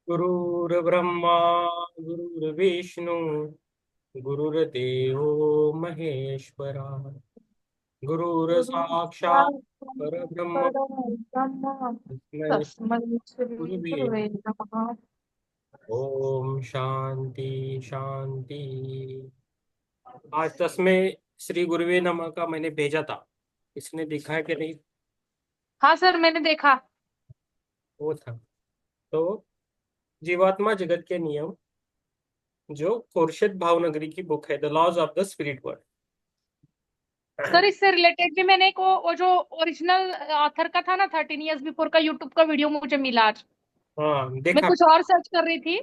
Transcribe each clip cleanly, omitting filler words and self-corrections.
गुरुर्ब्रह्मा गुरुर्विष्णु गुरुर्देवो महेश्वरा गुरु गुरुर्साक्षात् साक्षात् परब्रह्म परब्रह्म तस्मै तस्मै श्री गुरुवे गुरुवे नमः। ओम शांति शांति। आज तस्मै श्री गुरुवे नमः का मैंने भेजा था, इसने देखा है कि नहीं? हाँ सर, मैंने देखा। वो था। तो जीवात्मा जगत के नियम, जो खुर्शीद भावनगरी की बुक है, the laws of the spirit world. Sir इससे रिलेटेड भी मैंने एक वो जो ओरिजिनल ऑथर का था ना 13 years बिफोर का यूट्यूब का वीडियो मुझे मिला आज। हाँ, मैं देखा। कुछ और सर्च कर रही थी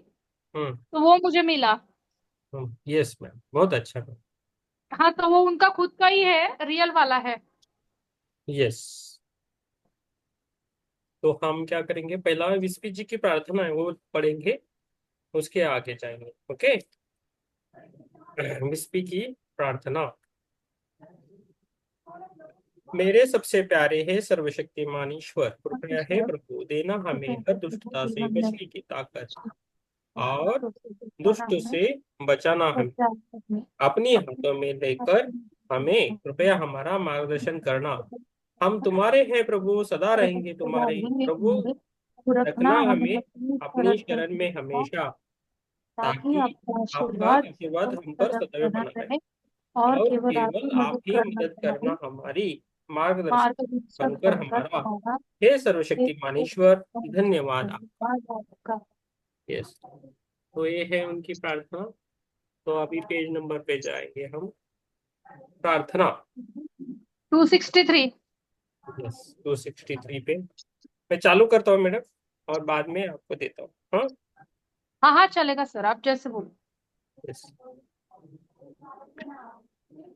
हम्म। तो वो मुझे मिला। यस मैम, बहुत अच्छा। हाँ, तो वो उनका खुद का ही है, रियल वाला है। यस। तो हम क्या करेंगे, पहला विस्पी जी की प्रार्थना है वो पढ़ेंगे, उसके आगे जाएंगे। ओके। विस्पी की प्रार्थना। मेरे सबसे प्यारे है सर्वशक्तिमान ईश्वर, कृपया है प्रभु, देना हमें हर दुष्टता से बचने की ताकत और दुष्ट से बचाना हमें अपनी हाथों में लेकर, हमें कृपया हमारा मार्गदर्शन करना। हम तुम्हारे हैं प्रभु, सदा रहेंगे तुम्हारे प्रभु। रखना रखना हमें हमें अपनी अपनी शरण शरण में हमेशा, ताकि ताकि आपका आपका आशीर्वाद आशीर्वाद उस हम पर तरफ सदैव बना बना रहे रहे, और और केवल आप केवल ही आप मदद ही करना मदद हमारी करना हमारी मार्गदर्शक मार्गदर्शक बनकर बनकर हमारा। हमारा हे एक सर्वशक्तिमान ईश्वर, धन्यवाद। धन्यवाद आपका। यस। तो ये है उनकी प्रार्थना। तो अभी पेज नंबर पे जाएंगे हम। प्रार्थना। 263। यस, 263 पे मैं चालू करता हूँ मैडम, और बाद में आपको देता हूँ। हाँ। हाँ हाँ, चलेगा सर, आप जैसे बोलो। यस।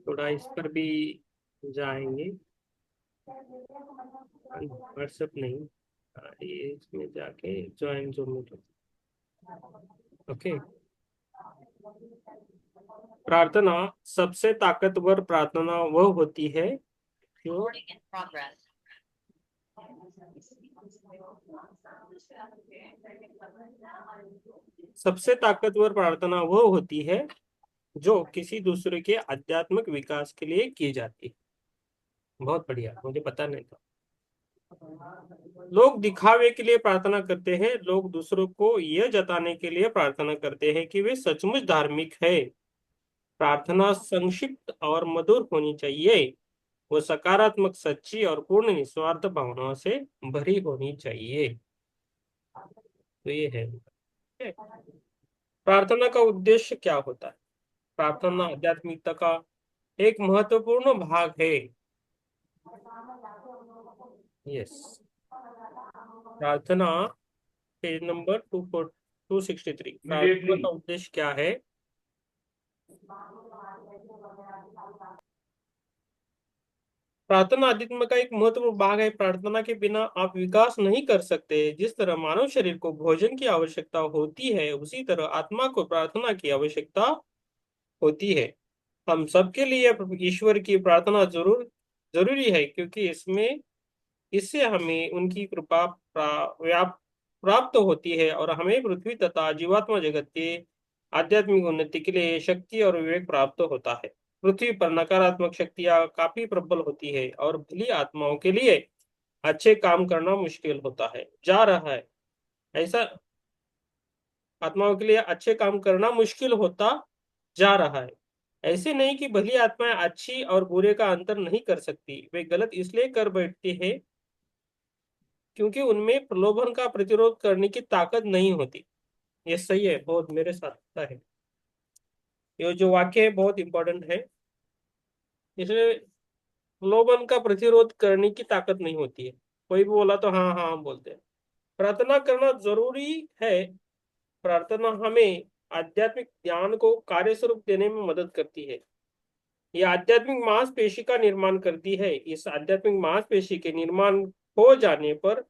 थोड़ा इस पर भी जाएंगे। व्हाट्सएप नहीं, ये इसमें जाके ज्वाइन जूम मीटिंग। ओके। प्रार्थना। सबसे ताकतवर प्रार्थना वह होती है जो सबसे ताकतवर प्रार्थना वह होती है जो किसी दूसरे के आध्यात्मिक विकास के लिए की जाती है। बहुत बढ़िया, मुझे पता नहीं था। लोग दिखावे के लिए प्रार्थना करते हैं, लोग दूसरों को यह जताने के लिए प्रार्थना करते हैं कि वे सचमुच धार्मिक है। प्रार्थना संक्षिप्त और मधुर होनी चाहिए। वो सकारात्मक, सच्ची और पूर्ण निस्वार्थ भावनाओं से भरी होनी चाहिए। तो ये है। प्रार्थना का उद्देश्य क्या होता है? प्रार्थना आध्यात्मिकता का एक महत्वपूर्ण भाग है। यस। प्रार्थना, पेज नंबर 263। प्रार्थना का उद्देश्य क्या है? प्रार्थना अध्यात्म का एक महत्वपूर्ण भाग है। प्रार्थना के बिना आप विकास नहीं कर सकते। जिस तरह मानव शरीर को भोजन की आवश्यकता होती है, उसी तरह आत्मा को प्रार्थना की आवश्यकता होती है। हम सबके लिए ईश्वर की प्रार्थना जरूरी है, क्योंकि इससे हमें उनकी कृपा प्राप्त होती है और हमें पृथ्वी तथा जीवात्मा जगत के आध्यात्मिक उन्नति के लिए शक्ति और विवेक प्राप्त होता है। पृथ्वी पर नकारात्मक शक्तियां काफी प्रबल होती है और भली आत्माओं के लिए अच्छे काम करना मुश्किल होता है जा रहा है। ऐसा आत्माओं के लिए अच्छे काम करना मुश्किल होता जा रहा है। ऐसे नहीं कि भली आत्माएं अच्छी और बुरे का अंतर नहीं कर सकती, वे गलत इसलिए कर बैठती है क्योंकि उनमें प्रलोभन का प्रतिरोध करने की ताकत नहीं होती। ये सही है, बहुत मेरे साथ होता है। ये जो वाक्य है बहुत इंपॉर्टेंट है। इसलिए प्रलोभन का प्रतिरोध करने की ताकत नहीं होती है। कोई भी बोला तो हाँ हाँ हम बोलते हैं। प्रार्थना करना जरूरी है। प्रार्थना हमें आध्यात्मिक ज्ञान को कार्य स्वरूप देने में मदद करती है। यह आध्यात्मिक मांसपेशी का निर्माण करती है। इस आध्यात्मिक मांसपेशी के निर्माण हो जाने पर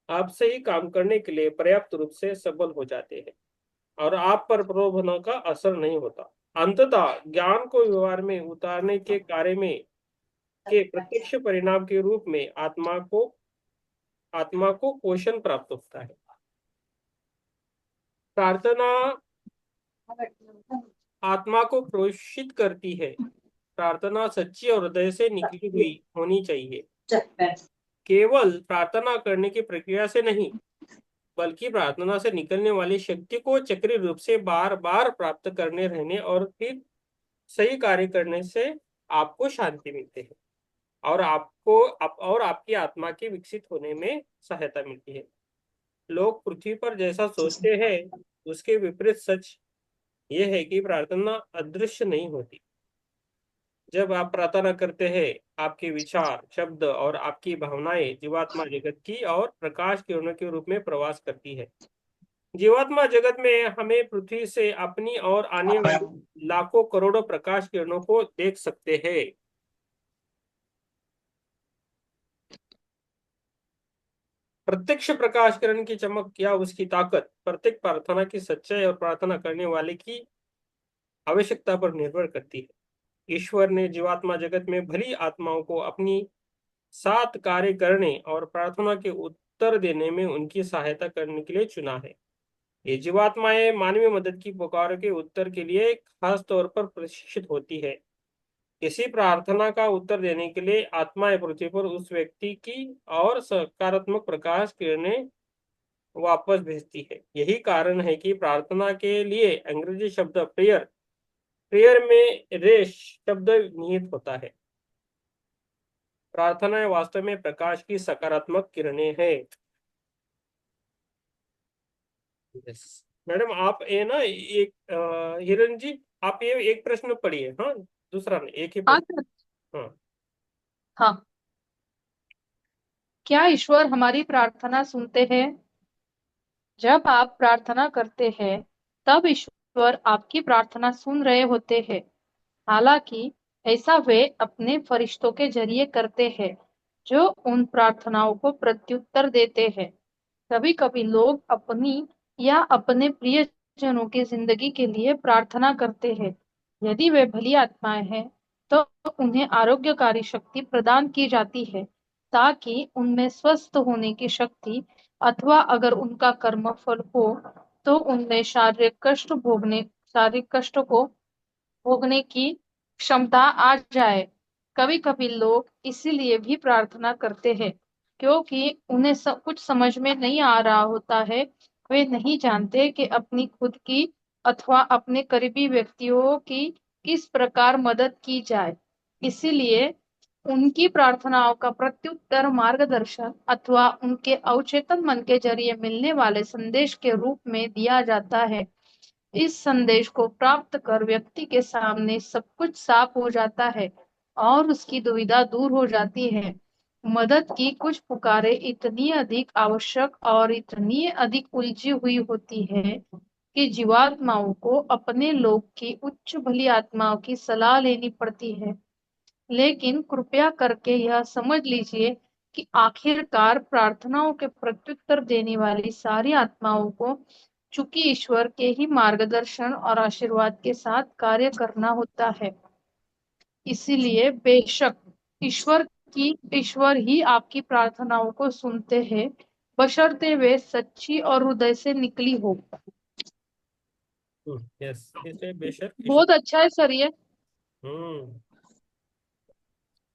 आप सही काम करने के लिए पर्याप्त रूप से सबल हो जाते हैं और आप पर प्रलोभनों का असर नहीं होता। अंततः ज्ञान को व्यवहार में उतारने के कार्य में के प्रत्यक्ष परिणाम के रूप में आत्मा को पोषण प्राप्त होता है। प्रार्थना आत्मा को प्रोषित करती है। प्रार्थना सच्ची और हृदय से निकली हुई होनी चाहिए। केवल प्रार्थना करने की प्रक्रिया से नहीं, बल्कि प्रार्थना से निकलने वाली शक्ति को चक्रीय रूप से बार बार प्राप्त करने रहने और फिर सही कार्य करने से आपको शांति मिलती है और और आपकी आत्मा के विकसित होने में सहायता मिलती है। लोग पृथ्वी पर जैसा सोचते हैं उसके विपरीत सच यह है कि प्रार्थना अदृश्य नहीं होती। जब आप प्रार्थना करते हैं, आपके विचार, शब्द और आपकी भावनाएं जीवात्मा जगत की और प्रकाश किरणों के रूप में प्रवास करती है। जीवात्मा जगत में हमें पृथ्वी से अपनी और आने वाली लाखों करोड़ों प्रकाश किरणों को देख सकते हैं। प्रत्यक्ष प्रकाश किरण की चमक या उसकी ताकत प्रत्येक प्रार्थना की सच्चाई और प्रार्थना करने वाले की आवश्यकता पर निर्भर करती है। ईश्वर ने जीवात्मा जगत में भली आत्माओं को अपनी साथ कार्य करने और प्रार्थना के उत्तर देने में उनकी सहायता करने के लिए चुना है। ये जीवात्माएं मानवीय मदद की पुकार के उत्तर के लिए खास तौर पर प्रशिक्षित होती है। किसी प्रार्थना का उत्तर देने के लिए आत्माएं पृथ्वी पर उस व्यक्ति की और सकारात्मक प्रकाश किरणें वापस भेजती है। यही कारण है कि प्रार्थना के लिए अंग्रेजी शब्द प्रेयर प्रेयर में रेश शब्द निहित होता है। प्रार्थनाएं वास्तव में प्रकाश की सकारात्मक किरणें हैं। यस मैडम, आप ये ना एक हिरण जी, आप ये एक प्रश्न पढ़िए। हाँ, दूसरा नहीं, एक ही हाँ प्रश्न। सर। हाँ। हाँ। क्या ईश्वर हमारी प्रार्थना सुनते हैं? जब आप प्रार्थना करते हैं, तब ईश्वर आपकी प्रार्थना सुन रहे होते हैं। हालांकि ऐसा वे अपने फरिश्तों के जरिए करते हैं, जो उन प्रार्थनाओं को प्रत्युत्तर देते हैं। कभी कभी लोग अपनी या अपने प्रियजनों की जिंदगी के लिए प्रार्थना करते हैं। यदि वे भली आत्माएं हैं, तो उन्हें आरोग्यकारी शक्ति प्रदान की जाती है, ताकि उनमें स्वस्थ होने की शक्ति, अथवा अगर उनका कर्मफल हो, तो उनमें शारीरिक कष्ट को भोगने की क्षमता आ जाए। कभी कभी लोग इसीलिए भी प्रार्थना करते हैं, क्योंकि उन्हें कुछ समझ में नहीं आ रहा होता है। वे नहीं जानते कि अपनी खुद की अथवा अपने करीबी व्यक्तियों की किस प्रकार मदद की जाए। इसीलिए उनकी प्रार्थनाओं का प्रत्युत्तर मार्गदर्शन अथवा उनके अवचेतन मन के जरिए मिलने वाले संदेश के रूप में दिया जाता है। इस संदेश को प्राप्त कर व्यक्ति के सामने सब कुछ साफ हो जाता है और उसकी दुविधा दूर हो जाती है। मदद की कुछ पुकारें इतनी अधिक आवश्यक और इतनी अधिक उलझी हुई होती है कि जीवात्माओं को अपने लोक की उच्च भली आत्माओं की सलाह लेनी पड़ती है। लेकिन कृपया करके यह समझ लीजिए कि आखिरकार प्रार्थनाओं के प्रत्युत्तर देने वाली सारी आत्माओं को चूंकि ईश्वर के ही मार्गदर्शन और आशीर्वाद के साथ कार्य करना होता है, इसीलिए बेशक ईश्वर ईश्वर ही आपकी प्रार्थनाओं को सुनते हैं, बशर्ते वे सच्ची और हृदय से निकली हो। यस, इसलिए बेशक ईश्वर। बहुत अच्छा है सर ये। हम्म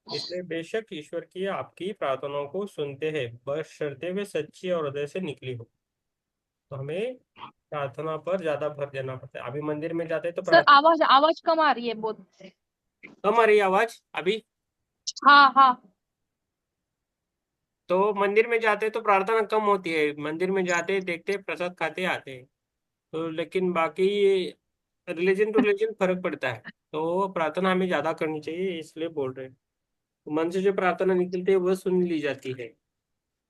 इसलिए बेशक ईश्वर की आपकी प्रार्थनाओं को सुनते हैं, बशर्ते वे सच्ची और हृदय से निकली हो। तो हमें प्रार्थना पर ज्यादा भर देना पड़ता है। अभी मंदिर में जाते हैं तो सर प्रार्थना। आवाज आवाज कम आ रही है बहुत। कम आ रही है आवाज अभी? हाँ हाँ। तो मंदिर में जाते हैं तो प्रार्थना कम होती है। मंदिर में जाते देखते प्रसाद खाते आते हैं। तो लेकिन बाकी रिलीजन टू रिलीजन फर्क पड़ता है। तो प्रार्थना हमें ज्यादा करनी चाहिए, इसलिए बोल रहे हैं। मन से जो प्रार्थना निकलती है वह सुन ली जाती है।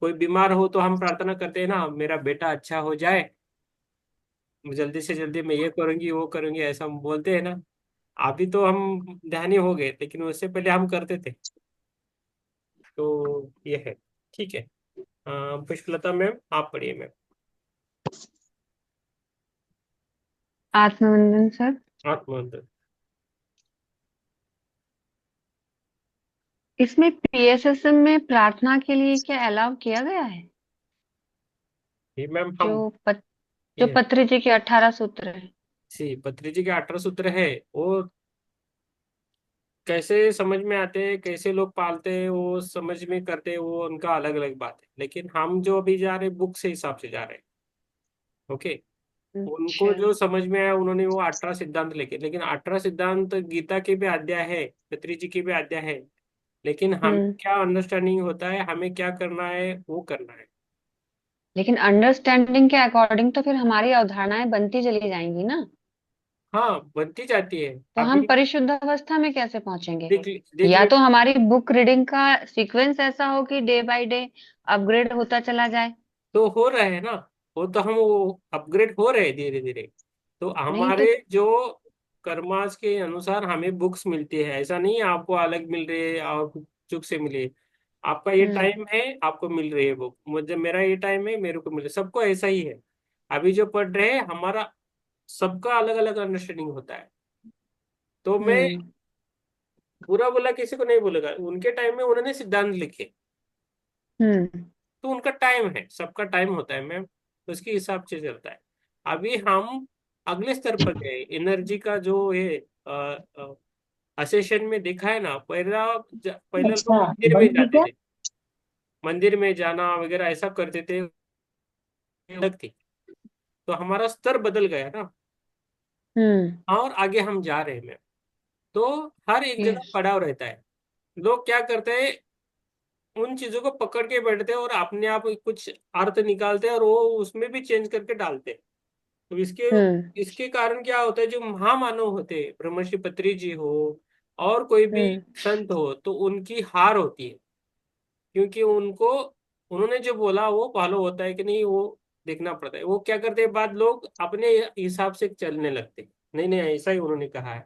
कोई बीमार हो तो हम प्रार्थना करते हैं ना, मेरा बेटा अच्छा हो जाए, जल्दी से जल्दी मैं ये करूंगी वो करूंगी, ऐसा हम बोलते हैं ना। अभी तो हम ध्यानी हो गए, लेकिन उससे पहले हम करते थे। तो ये है। ठीक है। पुष्पलता मैम, आप पढ़िए मैम। आत्मवंदन सर। आत्मबंधन। इसमें पीएसएसएम में प्रार्थना के लिए क्या अलाउ किया गया है? ये मैम हम। जो जो ये पत्री जी के 18 सूत्र है। सी पत्री जी के 18 सूत्र है, वो कैसे समझ में आते हैं, कैसे लोग पालते हैं, वो समझ में करते हैं, वो उनका अलग अलग बात है। लेकिन हम जो अभी जा रहे हैं बुक से हिसाब से जा रहे हैं। ओके। उनको अच्छा। जो समझ में आया उन्होंने वो 18 सिद्धांत लेके, लेकिन 18 सिद्धांत गीता के भी अध्याय है, पत्री जी के भी अध्याय है। लेकिन हमें हम्म। क्या अंडरस्टैंडिंग होता है, हमें क्या करना है वो करना है। लेकिन अंडरस्टैंडिंग के अकॉर्डिंग तो फिर हमारी अवधारणाएं बनती चली जाएंगी ना। हाँ, बनती जाती है। तो हम अभी परिशुद्ध अवस्था में कैसे पहुंचेंगे? देख देख या ले। तो हमारी बुक रीडिंग का सीक्वेंस ऐसा हो कि डे बाय डे अपग्रेड होता चला जाए। तो हो रहा है ना, वो तो हम वो अपग्रेड हो रहे हैं धीरे धीरे। तो नहीं हमारे तो। जो कर्मास के अनुसार हमें बुक्स मिलती है, ऐसा नहीं है आपको अलग मिल रही है और चुक से मिले। आपका ये हम्म। टाइम है, आपको मिल रही है बुक, मुझे मेरा ये टाइम है, मेरे को मिले, सबको ऐसा ही है। अभी जो पढ़ रहे हैं हमारा सबका अलग अलग अंडरस्टैंडिंग होता है। तो मैं हम्म। बुरा बोला किसी को नहीं बोलेगा, उनके टाइम में उन्होंने सिद्धांत लिखे, हम्म। तो उनका टाइम है, सबका टाइम होता है मैम, तो उसके हिसाब से चलता है। अभी हम अगले स्तर पर गए, एनर्जी का जो ये असेशन में देखा है ना, पहला लोग अच्छा, मंदिर में बंद थी जाते क्या? थे, मंदिर में जाना वगैरह ऐसा करते थे, अलग थी। तो हमारा स्तर बदल गया ना, हम्म। और आगे हम जा रहे हैं मैम। तो हर एक जगह यस। पड़ाव रहता है। लोग क्या करते हैं, उन चीजों को पकड़ के बैठते हैं और अपने आप कुछ अर्थ निकालते हैं और वो उसमें भी चेंज करके डालते हैं। तो इसके हम्म। इसके कारण क्या होता है, जो महामानव होते हैं, ब्रह्मर्षि पत्री जी हो और कोई भी हम्म। संत हो, तो उनकी हार होती है। क्योंकि उनको, उन्होंने जो बोला वो फॉलो होता है कि नहीं, वो देखना पड़ता है। वो क्या करते हैं, बाद लोग अपने हिसाब से चलने लगते हैं, नहीं नहीं ऐसा ही उन्होंने कहा है,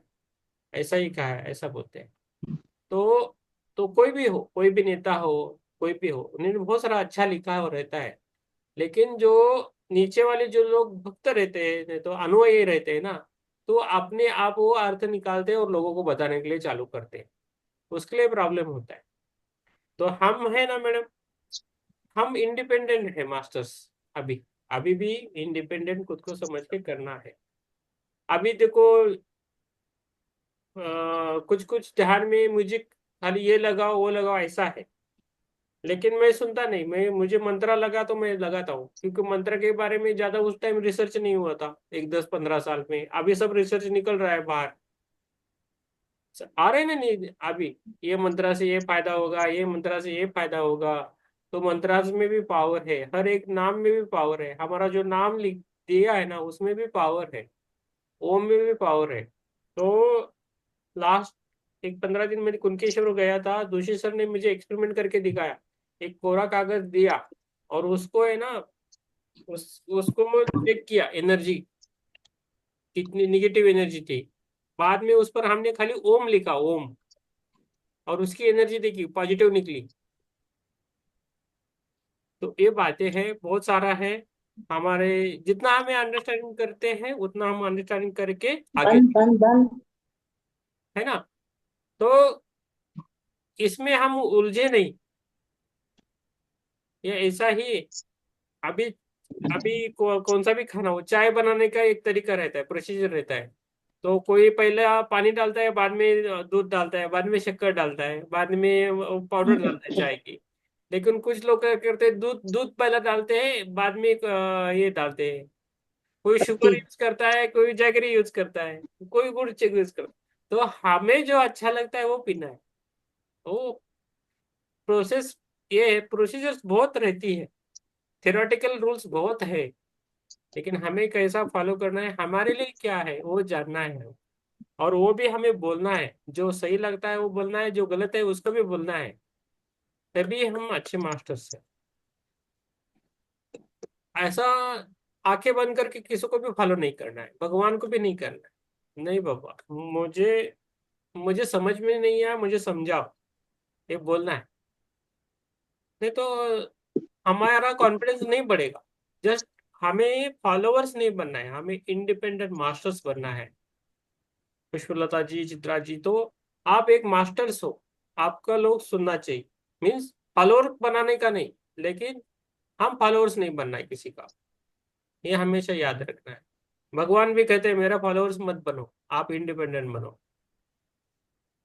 ऐसा ही कहा है, ऐसा बोलते हैं। तो तो कोई भी हो, कोई भी नेता हो, कोई भी हो, उन्होंने बहुत सारा अच्छा लिखा है और रहता है। लेकिन जो नीचे वाले जो लोग भक्त रहते हैं, नहीं तो अनुयायी रहते हैं ना, तो अपने आप वो अर्थ निकालते हैं और लोगों को बताने के लिए चालू करते हैं। उसके लिए प्रॉब्लम होता है। तो हम है ना मैडम, हम इंडिपेंडेंट है मास्टर्स। अभी अभी भी इंडिपेंडेंट खुद को समझ के करना है। अभी देखो, कुछ कुछ ध्यान में म्यूजिक खाली ये लगाओ वो लगाओ ऐसा है, लेकिन मैं सुनता नहीं। मैं मुझे मंत्रा लगा तो मैं लगाता हूँ, क्योंकि मंत्र के बारे में ज्यादा उस टाइम रिसर्च नहीं हुआ था, एक 10-15 साल में। अभी सब रिसर्च निकल रहा है बाहर, आ रहे हैं ना नहीं अभी, ये मंत्रा से ये फायदा होगा, ये मंत्रा से ये फायदा होगा। तो मंत्रास में भी पावर है, हर एक नाम में भी पावर है, हमारा जो नाम लिख दिया है ना उसमें भी पावर है, ओम में भी पावर है। तो लास्ट एक 15 दिन में कुनकेश्वर गया था, जोशी सर ने मुझे एक्सपेरिमेंट करके दिखाया। एक कोरा कागज दिया और उसको है ना, उसको चेक किया एनर्जी, कितनी निगेटिव एनर्जी थी। बाद में उस पर हमने खाली ओम लिखा, ओम, और उसकी एनर्जी देखी, पॉजिटिव निकली। तो ये बातें हैं, बहुत सारा है। हमारे जितना हमें अंडरस्टैंडिंग करते हैं उतना हम अंडरस्टैंडिंग करके आगे, बंद बंद बंद। है ना। तो इसमें हम उलझे नहीं, ये ऐसा ही। अभी अभी कौन सा भी खाना हो, चाय बनाने का एक तरीका रहता है, प्रोसीजर रहता है। तो कोई पहले पानी डालता है, बाद में दूध डालता है, बाद में शक्कर डालता है, बाद में पाउडर डालता है चाय की। लेकिन कुछ लोग क्या करते हैं, दूध दूध पहले डालते हैं, बाद में ये डालते हैं। कोई पत्ती। शुगर यूज करता है, कोई जैगरी यूज करता है, कोई गुड़ चीज यूज करता है। तो हमें जो अच्छा लगता है वो पीना है। वो प्रोसेस, ये प्रोसीजर्स बहुत रहती है, थ्योरेटिकल रूल्स बहुत है, लेकिन हमें कैसा फॉलो करना है, हमारे लिए क्या है वो जानना है। और वो भी हमें बोलना है, जो सही लगता है वो बोलना है, जो गलत है उसको भी बोलना है। तभी हम अच्छे मास्टर्स हैं। ऐसा आंखें बंद करके किसी को भी फॉलो नहीं करना है, भगवान को भी नहीं करना है। नहीं बाबा, मुझे मुझे समझ में नहीं आया, मुझे समझाओ, ये बोलना है। नहीं तो हमारा कॉन्फिडेंस नहीं बढ़ेगा। जस्ट हमें फॉलोअर्स नहीं बनना है, हमें इंडिपेंडेंट मास्टर्स बनना है। पुष्पलता जी, चित्रा जी, तो आप एक मास्टर्स हो, आपका लोग सुनना चाहिए। मीन्स फॉलोअर बनाने का नहीं, लेकिन हम फॉलोअर्स नहीं बनना है किसी का। ये हमेशा याद रखना है। भगवान भी कहते हैं मेरा फॉलोअर्स मत बनो, आप इंडिपेंडेंट बनो।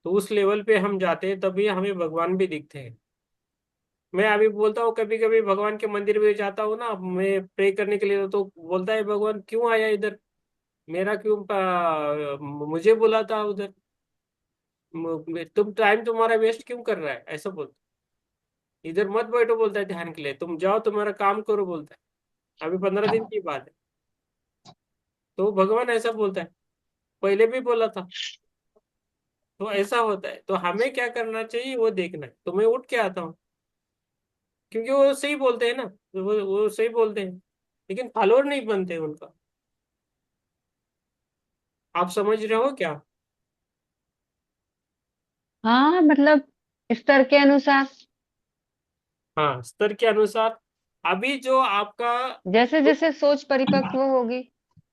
तो उस लेवल पे हम जाते हैं तभी हमें भगवान भी दिखते हैं। मैं अभी बोलता हूँ, कभी कभी भगवान के मंदिर में जाता हूँ ना मैं प्रे करने के लिए, तो बोलता है भगवान क्यों आया इधर, मेरा क्यों मुझे बुला था उधर, तुम टाइम तुम्हारा वेस्ट क्यों कर रहा है, ऐसा बोलता है। इधर मत बैठो बोलता है ध्यान के लिए, तुम जाओ तुम्हारा काम करो बोलता है। अभी 15 दिन की बात है। तो भगवान ऐसा बोलता है, पहले भी बोला था। तो ऐसा होता है, तो हमें क्या करना चाहिए वो देखना है। तो मैं उठ के आता हूँ, क्योंकि वो सही बोलते हैं ना, वो सही बोलते हैं, लेकिन फॉलोअर नहीं बनते उनका। आप समझ रहे हो क्या? हाँ मतलब स्तर के अनुसार, हाँ, स्तर के अनुसार। अभी जो आपका, जैसे जैसे सोच परिपक्व होगी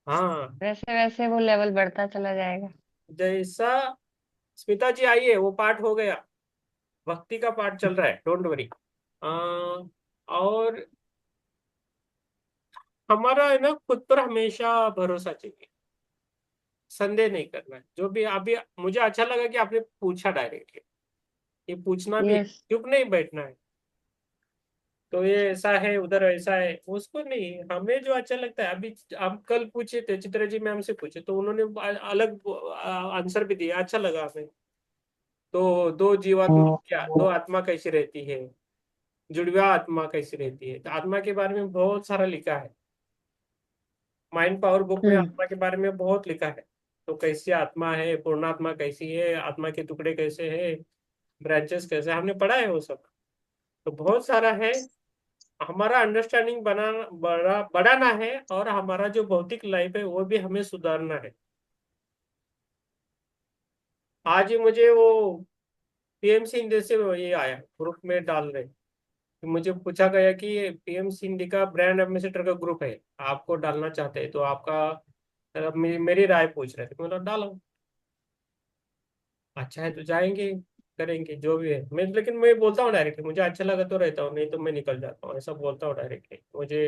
हाँ, वैसे वैसे वो लेवल बढ़ता चला जाएगा। जैसा, स्मिता जी आइए, वो पार्ट हो गया, भक्ति का पार्ट चल रहा है, डोंट वरी। और हमारा है ना खुद पर हमेशा भरोसा चाहिए, संदेह नहीं करना है। जो भी अभी मुझे अच्छा लगा कि आपने पूछा डायरेक्टली, ये पूछना भी है, यस। चुप नहीं बैठना है। तो ये ऐसा है उधर ऐसा है उसको नहीं, हमें जो अच्छा लगता है। अभी आप कल पूछे थे चित्रा जी मैम से पूछे, तो उन्होंने अलग आंसर भी दिया, अच्छा लगा हमें। तो दो जीवात्मा क्या, दो आत्मा कैसी रहती है, जुड़वा आत्मा कैसी रहती है, तो आत्मा के बारे में बहुत सारा लिखा है। माइंड पावर बुक में हम्म। आत्मा के बारे में बहुत लिखा है। तो कैसी आत्मा है, पूर्णात्मा कैसी है, आत्मा के टुकड़े कैसे है, ब्रांचेस कैसे, हमने पढ़ा है वो सब। तो बहुत सारा है। हमारा अंडरस्टैंडिंग बढ़ाना है, और हमारा जो भौतिक लाइफ है वो भी हमें सुधारना है। आज ही मुझे वो पीएम सिंधे से ये आया, ग्रुप में डाल रहे, कि मुझे पूछा गया कि पीएम सिंधे का ब्रांड एम्बेसडर का ग्रुप है, आपको डालना चाहते हैं तो आपका, मेरी राय पूछ रहे थे, मतलब डालो, अच्छा है तो जाएंगे, करेंगे जो भी है। मैं लेकिन मैं बोलता हूँ डायरेक्टली, मुझे अच्छा लगा तो रहता हूँ, नहीं तो मैं निकल जाता हूँ, ऐसा बोलता हूँ डायरेक्टली। मुझे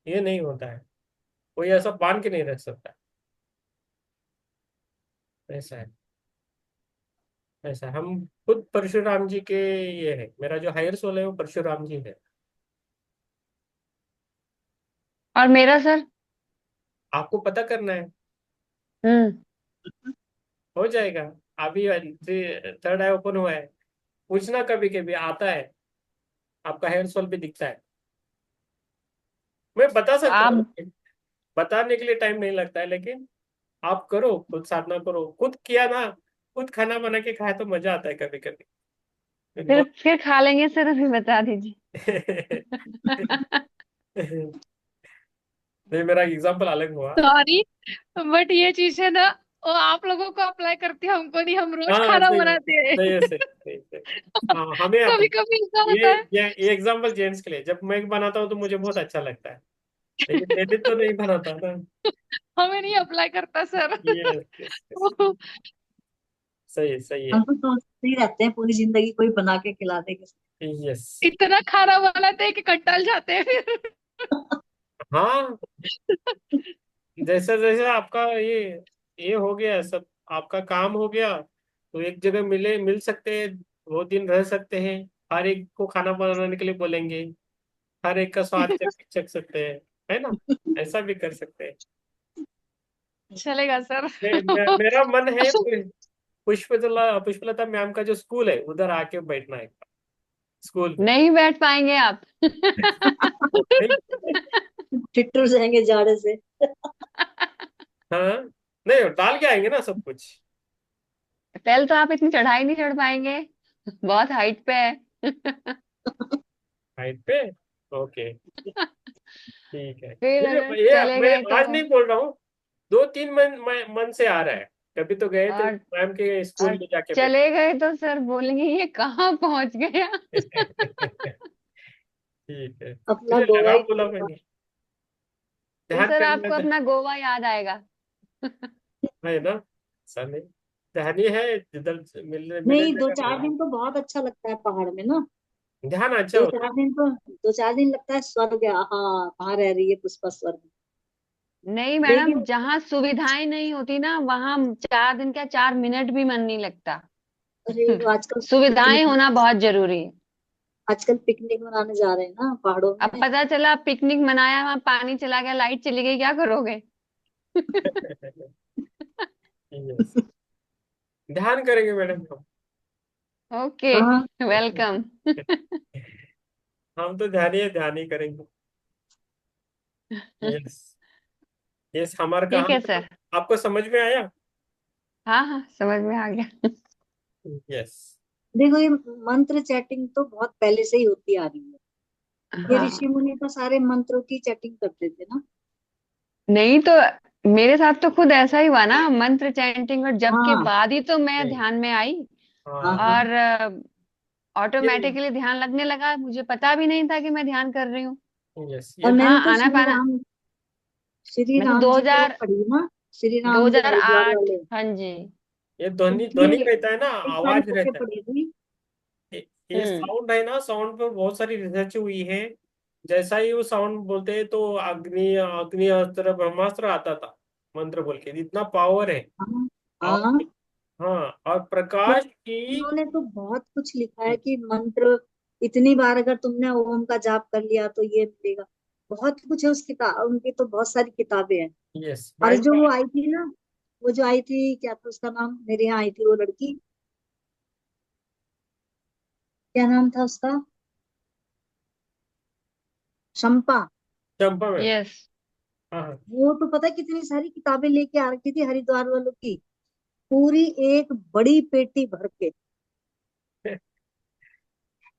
ये नहीं होता है, कोई ऐसा बांध के नहीं रख सकता, ऐसा है। ऐसा है। हम खुद परशुराम जी के, ये है मेरा जो हायर सोल है वो परशुराम जी है। और मेरा सर। आपको पता करना है, हम्म। हो जाएगा। अभी 3rd आई ओपन हुआ है, पूछना कभी कभी आता है, आपका हेयर सोल भी दिखता है। मैं बता सकता हूँ, आप लेकिन बताने के लिए टाइम नहीं लगता है, लेकिन आप करो, खुद साधना करो, खुद किया ना, खुद खाना बना के खाए तो मजा आता है कभी कभी। फिर खा लेंगे सर, अभी बता दीजिए। नहीं, मेरा एग्जाम्पल अलग हुआ। सॉरी, बट ये चीज है ना, वो आप लोगों को अप्लाई करती है, हमको नहीं, हम रोज हाँ, खाना सही है, बनाते हैं। सही है, सही सही सही। हाँ, हमें कभी कभी ऐसा ये होता है। ये एग्जाम्पल जेंट्स के लिए, जब मैं बनाता हूँ तो मुझे बहुत अच्छा लगता है, लेकिन लेडीज तो नहीं बनाता ना। हमें नहीं अप्लाई करता सर। यस यस यस, सही है, सही है। हम तो सोचते ही रहते हैं पूरी जिंदगी कोई बना के खिला दे किसी यस। इतना खाना बनाते हैं कि कंटाल जाते हैं फिर। हाँ, जैसा जैसा आपका ये हो गया सब, आपका काम हो गया, तो एक जगह मिल सकते हैं, 2 दिन रह सकते हैं, हर एक को खाना बनाने के लिए बोलेंगे, हर एक का स्वाद चख सकते हैं, है ना, ऐसा भी कर सकते हैं। चलेगा सर। मेरा मन है पुष्पलता मैम का जो स्कूल है उधर आके बैठना है, स्कूल में। नहीं बैठ पाएंगे आप। नहीं, ठिठुर जाएंगे जाड़े से। हाँ, नहीं डाल के आएंगे ना सब कुछ। पहले तो आप इतनी चढ़ाई नहीं चढ़ पाएंगे, बहुत हाइट पे है। हाइट पे, ओके, ठीक है। फिर अगर ये चले मैं गए तो। आज नहीं बोल रहा हूँ, 2-3 मन से आ रहा है। कभी तो गए थे और मैम के स्कूल और में जाके चले गए तो सर बोलेंगे ये कहाँ पहुंच गया। बैठे। ठीक है, अपना मुझे गोवा लगा ही बोला छोड़ना। मैंने, फिर ध्यान सर करना आपको था, अपना गोवा याद आएगा। है ना, ऐसा नहीं, ध्यान ही है, जिधर मिलने मिले नहीं, दो जगह चार मिलेंगे। दिन तो बहुत अच्छा लगता है पहाड़ में ना। ध्यान अच्छा दो होता चार दिन तो 2-4 दिन लगता है स्वर्ग है, हाँ कहाँ रह रही है पुष्पा स्वर्ग। नहीं मैडम, लेकिन जहाँ सुविधाएं नहीं होती ना वहां 4 दिन क्या 4 मिनट भी मन नहीं लगता। अरे वो आजकल सुविधाएं पिकनिक, होना बहुत जरूरी है। आजकल पिकनिक मनाने जा रहे हैं ना पहाड़ों अब में। पता चला पिकनिक मनाया, वहां पानी चला गया, लाइट चली गई, क्या करोगे? है। यस, ध्यान करेंगे मैडम हम। ओके, हाँ वेलकम। हम तो ध्यान ही करेंगे। यस, यस, हमारा ठीक है कहानी सर। आपको समझ में आया? हाँ हाँ, समझ में आ गया। यस। देखो ये मंत्र चैटिंग तो बहुत पहले से ही होती आ रही है। ये ऋषि हाँ, मुनि तो सारे मंत्रों की चैटिंग करते थे ना। नहीं तो मेरे साथ तो खुद ऐसा ही हुआ ना, मंत्र चैंटिंग, और जब के हाँ बाद ही तो मैं नहीं। ध्यान में आई। हाँ हाँ। हाँ। और ये। ऑटोमेटिकली ध्यान लगने लगा, मुझे पता भी नहीं था कि मैं ध्यान कर रही हूँ। यस, और ये हाँ, मैंने तो आना पाना। श्री मैं तो राम जी पे पढ़ी ना, श्री राम जो हरिद्वार 2008, वाले, हाँ जी। ये ध्वनि उनकी ध्वनि रहता है ना, एक सारी आवाज बुकें रहता है। पढ़ी थी। ये हम्म। साउंड है ना, साउंड पर बहुत सारी रिसर्च हुई है। जैसा ही वो साउंड बोलते हैं तो अग्नि अग्नि अस्त्र ब्रह्मास्त्र आता था, मंत्र बोल के, इतना पावर है। हाँ और हाँ। हाँ, और तो प्रकाश की। उन्होंने तो बहुत कुछ लिखा है कि मंत्र इतनी बार अगर तुमने ओम का जाप कर लिया तो ये मिलेगा। बहुत कुछ है उस किताब, उनकी तो बहुत सारी किताबें हैं। यस, और माइंड जो का। वो आई थी ना, वो जो आई थी, क्या था उसका नाम, मेरे यहाँ आई थी वो लड़की, क्या नाम था उसका, शंपा। चंपा में। यस। हाँ हाँ। वो तो पता है कितनी सारी किताबें लेके आ रखी थी हरिद्वार वालों की, पूरी एक बड़ी पेटी भर के।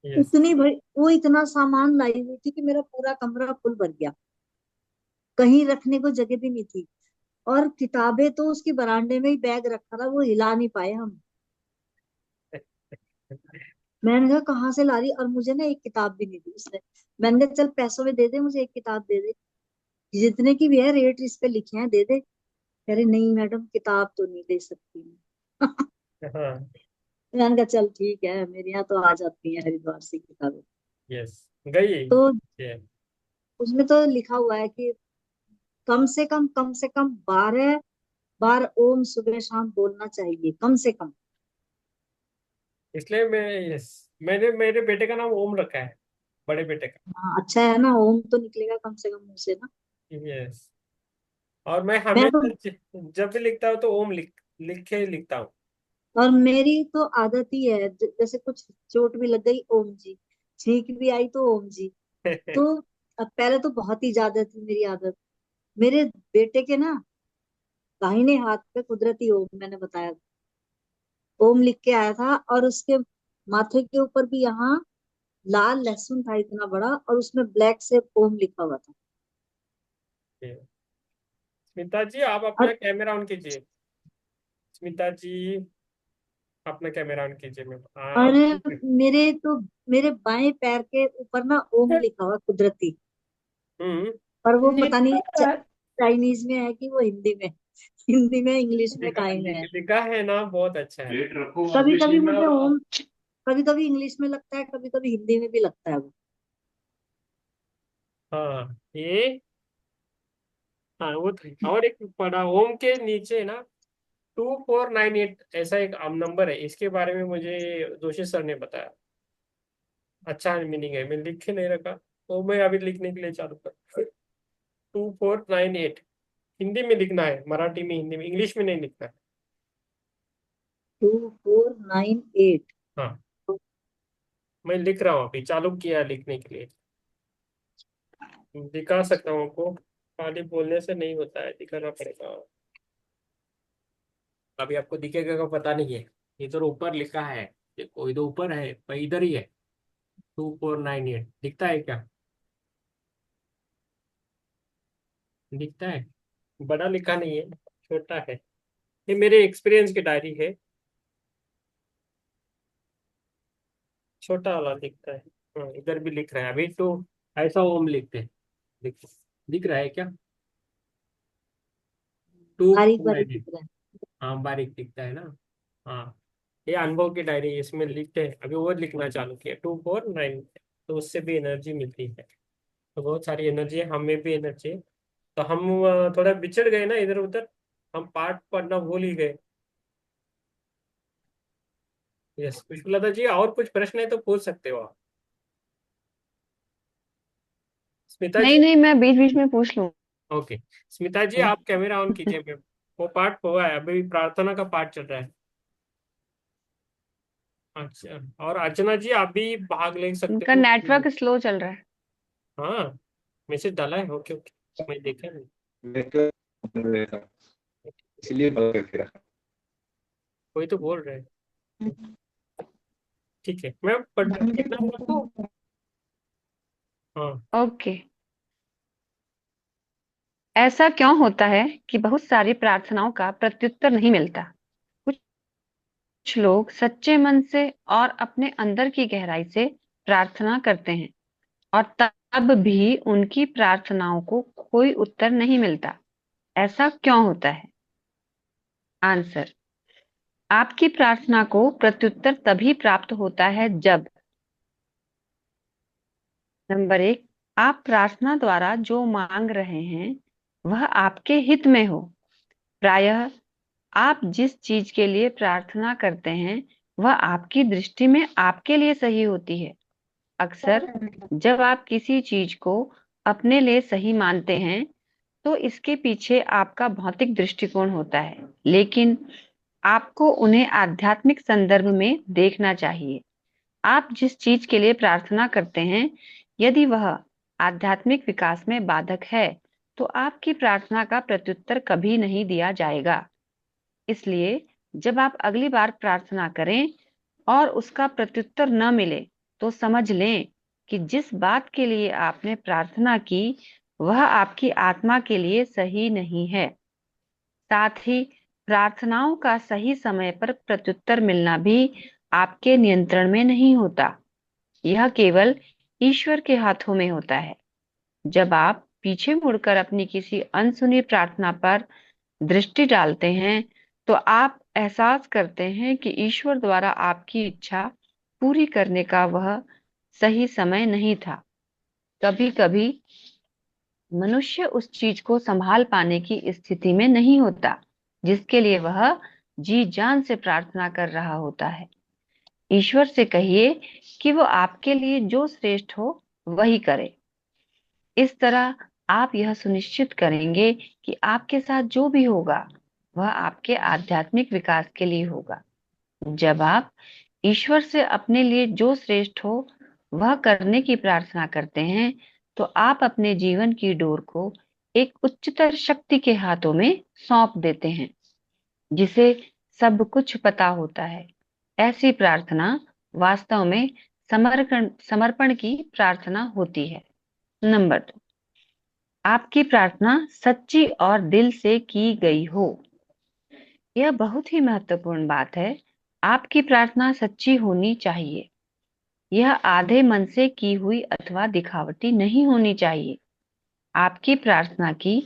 यस। इतनी बड़ी, वो इतना सामान लाई हुई थी कि मेरा पूरा कमरा फुल भर गया, कहीं रखने को जगह भी नहीं थी। और किताबें तो उसकी बरामदे में ही बैग रखा था, वो हिला नहीं पाए हम। मैंने कहा कहाँ से ला रही, और मुझे ना एक किताब भी नहीं दी उसने। मैंने कहा चल पैसों में दे दे, मुझे एक किताब दे दे, जितने की भी है रेट इस पे लिखे हैं दे दे। कह रही नहीं मैडम किताब तो नहीं दे सकती मैं। हाँ। मैंने कहा चल ठीक है, मेरे यहाँ तो आ जाती है हरिद्वार से किताबें। यस, गई। तो ये। उसमें तो लिखा हुआ है कि कम से कम 12 बार ओम सुबह शाम बोलना चाहिए, कम से कम। इसलिए मैं, यस, मैंने मेरे बेटे का नाम ओम रखा है, बड़े बेटे का। हाँ अच्छा है ना, ओम तो निकलेगा कम से कम मुंह से ना। यस। और मैं मैं तो, हमेशा जब भी लिखता हूँ तो ओम लिख के लिखता हूँ। और मेरी तो आदत ही है, जैसे कुछ चोट भी लग गई ओम जी, छींक भी आई तो ओम जी। तो अब पहले तो बहुत ही ज्यादा थी मेरी आदत। मेरे बेटे के ना दाहिने हाथ पे कुदरती ओम मैंने बताया, ओम लिख के आया था, और उसके माथे के ऊपर भी यहाँ लाल लहसुन था इतना बड़ा, और उसमें ब्लैक से ओम लिखा हुआ था। स्मिता जी, आप अपना और कैमरा ऑन कीजिए। स्मिता जी, अपना कैमरा ऑन कीजिए मैम, और आप। मेरे तो, मेरे बाएं पैर के ऊपर ना ओम लिखा हुआ कुदरती, हम्म। पर वो पता नहीं लिखा चाइनीज में है कि वो हिंदी में, हिंदी में इंग्लिश में काहे में है। लिखा है ना, बहुत अच्छा है। डेट रखो कभी पब्लिश कभी इन मुझे और। ओम, कभी कभी इंग्लिश में लगता है, कभी कभी हिंदी में भी लगता है वो। हाँ, ये। हाँ, वो था। और एक पढ़ा ओम के नीचे ना, 2498 ऐसा एक आम नंबर है, इसके बारे में मुझे जोशी सर ने बताया। अच्छा मीनिंग है, मैं लिख के नहीं रखा, तो मैं अभी लिखने के लिए चालू कर। 2498 हिंदी में लिखना है, मराठी में, हिंदी में, इंग्लिश में नहीं लिखना है। 2498। हाँ, मैं लिख रहा हूँ, अभी चालू किया लिखने के लिए। दिखा सकता हूँ आपको, खाली बोलने से नहीं होता है, दिखाना पड़ेगा। अभी आपको दिखेगा का पता नहीं है, इधर ऊपर लिखा है, देखो इधर ऊपर है पर इधर ही है। 2498 दिखता है क्या? दिखता है, बड़ा लिखा नहीं है, छोटा है। ये मेरे एक्सपीरियंस की डायरी है, छोटा वाला दिखता है। हाँ, इधर भी लिख रहा है अभी तो, ऐसा ओम लिखते हैं। दिख दिख रहा है क्या? टू बारीक फोर बारीक नाइन दिख रहा है। हाँ, बारीक दिखता है ना। हाँ, ये अनुभव की डायरी इसमें लिखते हैं, अभी वो लिखना चालू किया 249, तो उससे भी एनर्जी मिलती है। तो बहुत सारी एनर्जी है, हमें भी एनर्जी है। तो हम थोड़ा बिछड़ गए ना इधर उधर, हम पाठ पढ़ना भूल ही गए। यस पुष्पलता जी, और कुछ प्रश्न है तो पूछ सकते हो आप। स्मिता नहीं जी। नहीं, मैं बीच बीच में पूछ लूँ। ओके, स्मिता जी आप कैमरा ऑन कीजिए। मैं वो पाठ हुआ है, अभी प्रार्थना का पाठ चल रहा है। अच्छा, और अर्चना जी आप भी भाग ले सकते उनका हो। नेटवर्क स्लो चल रहा है। हाँ, मैसेज डाला है। ओके ओके, मैं देखा नहीं। नेटवर्क इसलिए बंद करके रखा। कोई तो बोल रहे हैं। ठीक है, मैं पढ़ना पढ़ता हूँ। हाँ। ओके। ऐसा क्यों होता है कि बहुत सारी प्रार्थनाओं का प्रत्युत्तर नहीं मिलता? कुछ लोग सच्चे मन से और अपने अंदर की गहराई से प्रार्थना करते हैं और तब भी उनकी प्रार्थनाओं को कोई उत्तर नहीं मिलता। ऐसा क्यों होता है? आंसर: आपकी प्रार्थना को प्रत्युत्तर तभी प्राप्त होता है जब नंबर 1, आप प्रार्थना द्वारा जो मांग रहे हैं वह आपके हित में हो। प्रायः आप जिस चीज के लिए प्रार्थना करते हैं वह आपकी दृष्टि में आपके लिए सही होती है। अक्सर जब आप किसी चीज को अपने लिए सही मानते हैं तो इसके पीछे आपका भौतिक दृष्टिकोण होता है, लेकिन आपको उन्हें आध्यात्मिक संदर्भ में देखना चाहिए। आप जिस चीज के लिए प्रार्थना करते हैं, यदि वह आध्यात्मिक विकास में बाधक है तो आपकी प्रार्थना का प्रत्युत्तर कभी नहीं दिया जाएगा। इसलिए जब आप अगली बार प्रार्थना करें और उसका प्रत्युत्तर न मिले तो समझ लें कि जिस बात के लिए आपने प्रार्थना की वह आपकी आत्मा के लिए सही नहीं है। साथ ही प्रार्थनाओं का सही समय पर प्रत्युत्तर मिलना भी आपके नियंत्रण में नहीं होता। यह केवल ईश्वर के हाथों में होता है। जब आप पीछे मुड़कर अपनी किसी अनसुनी प्रार्थना पर दृष्टि डालते हैं तो आप एहसास करते हैं कि ईश्वर द्वारा आपकी इच्छा पूरी करने का वह सही समय नहीं था। कभी कभी मनुष्य उस चीज को संभाल पाने की स्थिति में नहीं होता जिसके लिए वह जी जान से प्रार्थना कर रहा होता है। ईश्वर से कहिए कि वो आपके लिए जो श्रेष्ठ हो वही करे। इस तरह आप यह सुनिश्चित करेंगे कि आपके साथ जो भी होगा वह आपके आध्यात्मिक विकास के लिए होगा। जब आप ईश्वर से अपने लिए जो श्रेष्ठ हो वह करने की प्रार्थना करते हैं तो आप अपने जीवन की डोर को एक उच्चतर शक्ति के हाथों में सौंप देते हैं जिसे सब कुछ पता होता है। ऐसी प्रार्थना वास्तव में समर्पण समर्पण की प्रार्थना होती है। नंबर 2, आपकी प्रार्थना सच्ची और दिल से की गई हो। यह बहुत ही महत्वपूर्ण बात है। आपकी प्रार्थना सच्ची होनी चाहिए। यह आधे मन से की हुई अथवा दिखावटी नहीं होनी चाहिए। आपकी प्रार्थना की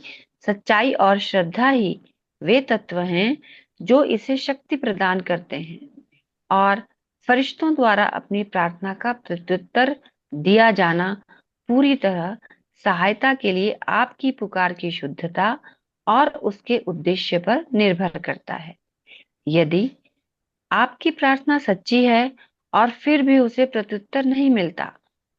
सच्चाई और श्रद्धा ही वे तत्व हैं जो इसे शक्ति प्रदान करते हैं और फरिश्तों द्वारा अपनी प्रार्थना का प्रत्युत्तर दिया जाना पूरी तरह सहायता के लिए आपकी पुकार की शुद्धता और उसके उद्देश्य पर निर्भर करता है। यदि आपकी प्रार्थना सच्ची है और फिर भी उसे प्रत्युत्तर नहीं मिलता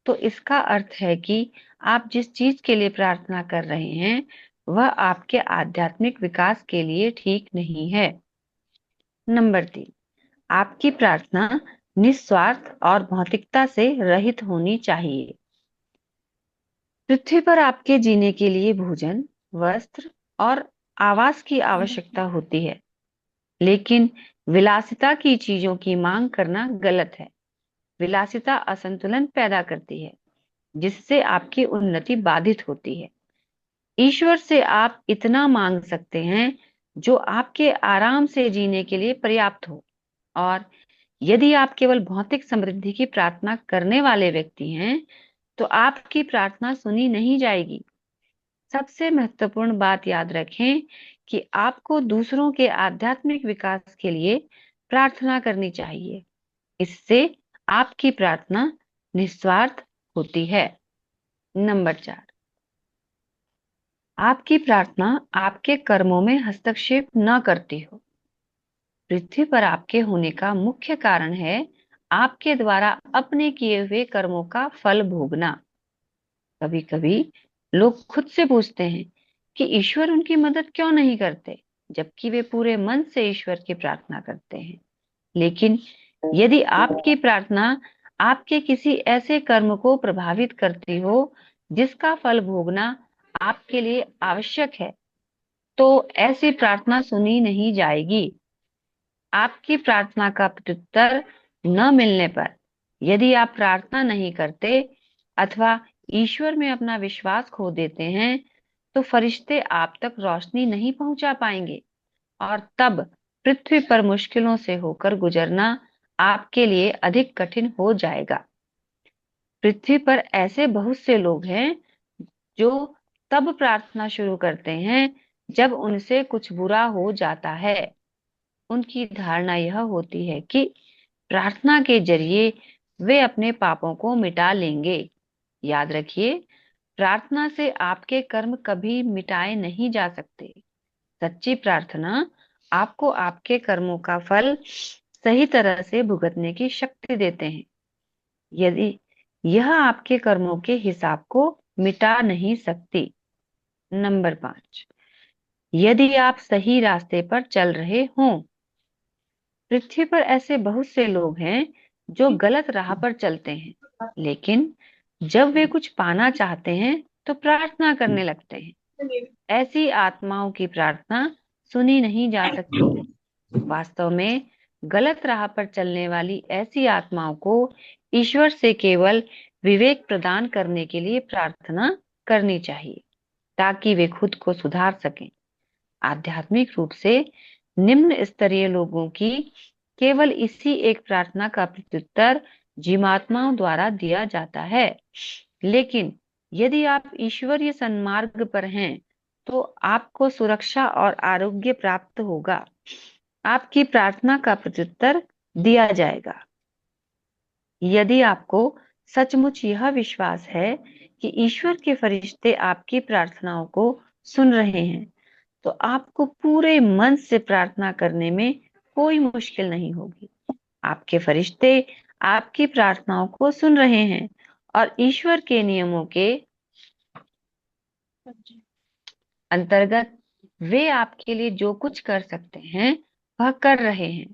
तो इसका अर्थ है कि आप जिस चीज के लिए प्रार्थना कर रहे हैं वह आपके आध्यात्मिक विकास के लिए ठीक नहीं है। नंबर 3, आपकी प्रार्थना निस्वार्थ और भौतिकता से रहित होनी चाहिए। पृथ्वी पर आपके जीने के लिए भोजन, वस्त्र और आवास की आवश्यकता होती है, लेकिन विलासिता की चीजों की मांग करना गलत है। विलासिता असंतुलन पैदा करती है जिससे आपकी उन्नति बाधित होती है। ईश्वर से आप इतना मांग सकते हैं जो आपके आराम से जीने के लिए पर्याप्त हो, और यदि आप केवल भौतिक समृद्धि की प्रार्थना करने वाले व्यक्ति हैं तो आपकी प्रार्थना सुनी नहीं जाएगी। सबसे महत्वपूर्ण बात याद रखें कि आपको दूसरों के आध्यात्मिक विकास के लिए प्रार्थना करनी चाहिए। इससे आपकी प्रार्थना निस्वार्थ होती है। नंबर 4, आपकी प्रार्थना आपके कर्मों में हस्तक्षेप न करती हो। पृथ्वी पर आपके होने का मुख्य कारण है आपके द्वारा अपने किए हुए कर्मों का फल भोगना। कभी कभी लोग खुद से पूछते हैं कि ईश्वर उनकी मदद क्यों नहीं करते, जबकि वे पूरे मन से ईश्वर की प्रार्थना करते हैं। लेकिन यदि आपकी प्रार्थना आपके किसी ऐसे कर्म को प्रभावित करती हो जिसका फल भोगना आपके लिए आवश्यक है, तो ऐसी प्रार्थना सुनी नहीं जाएगी। आपकी प्रार्थना का प्रत्युत्तर न मिलने पर यदि आप प्रार्थना नहीं करते अथवा ईश्वर में अपना विश्वास खो देते हैं, तो फरिश्ते आप तक रोशनी नहीं पहुंचा पाएंगे और तब पृथ्वी पर मुश्किलों से होकर गुजरना आपके लिए अधिक कठिन हो जाएगा। पृथ्वी पर ऐसे बहुत से लोग हैं जो तब प्रार्थना शुरू करते हैं जब उनसे कुछ बुरा हो जाता है। उनकी धारणा यह होती है कि प्रार्थना के जरिए वे अपने पापों को मिटा लेंगे। याद रखिए, प्रार्थना से आपके कर्म कभी मिटाए नहीं जा सकते। सच्ची प्रार्थना आपको आपके कर्मों का फल सही तरह से भुगतने की शक्ति देते हैं, यदि यह आपके कर्मों के हिसाब को मिटा नहीं सकती। नंबर 5, यदि आप सही रास्ते पर चल रहे हों। पृथ्वी पर ऐसे बहुत से लोग हैं जो गलत राह पर चलते हैं, लेकिन जब वे कुछ पाना चाहते हैं तो प्रार्थना करने लगते हैं। ऐसी आत्माओं की प्रार्थना सुनी नहीं जा सकती। वास्तव में गलत राह पर चलने वाली ऐसी आत्माओं को ईश्वर से केवल विवेक प्रदान करने के लिए प्रार्थना करनी चाहिए, ताकि वे खुद को सुधार सकें। आध्यात्मिक रूप से निम्न स्तरीय लोगों की केवल इसी एक प्रार्थना का प्रत्युत्तर जीवात्माओं द्वारा दिया जाता है। लेकिन यदि आप ईश्वरीय सन्मार्ग पर हैं, तो आपको सुरक्षा और आरोग्य प्राप्त होगा। आपकी प्रार्थना का प्रत्युत्तर दिया जाएगा। यदि आपको सचमुच यह विश्वास है कि ईश्वर के फरिश्ते आपकी प्रार्थनाओं को सुन रहे हैं, तो आपको पूरे मन से प्रार्थना करने में कोई मुश्किल नहीं होगी। आपके फरिश्ते आपकी प्रार्थनाओं को सुन रहे हैं और ईश्वर के नियमों के अंतर्गत वे आपके लिए जो कुछ कर सकते हैं वह कर रहे हैं।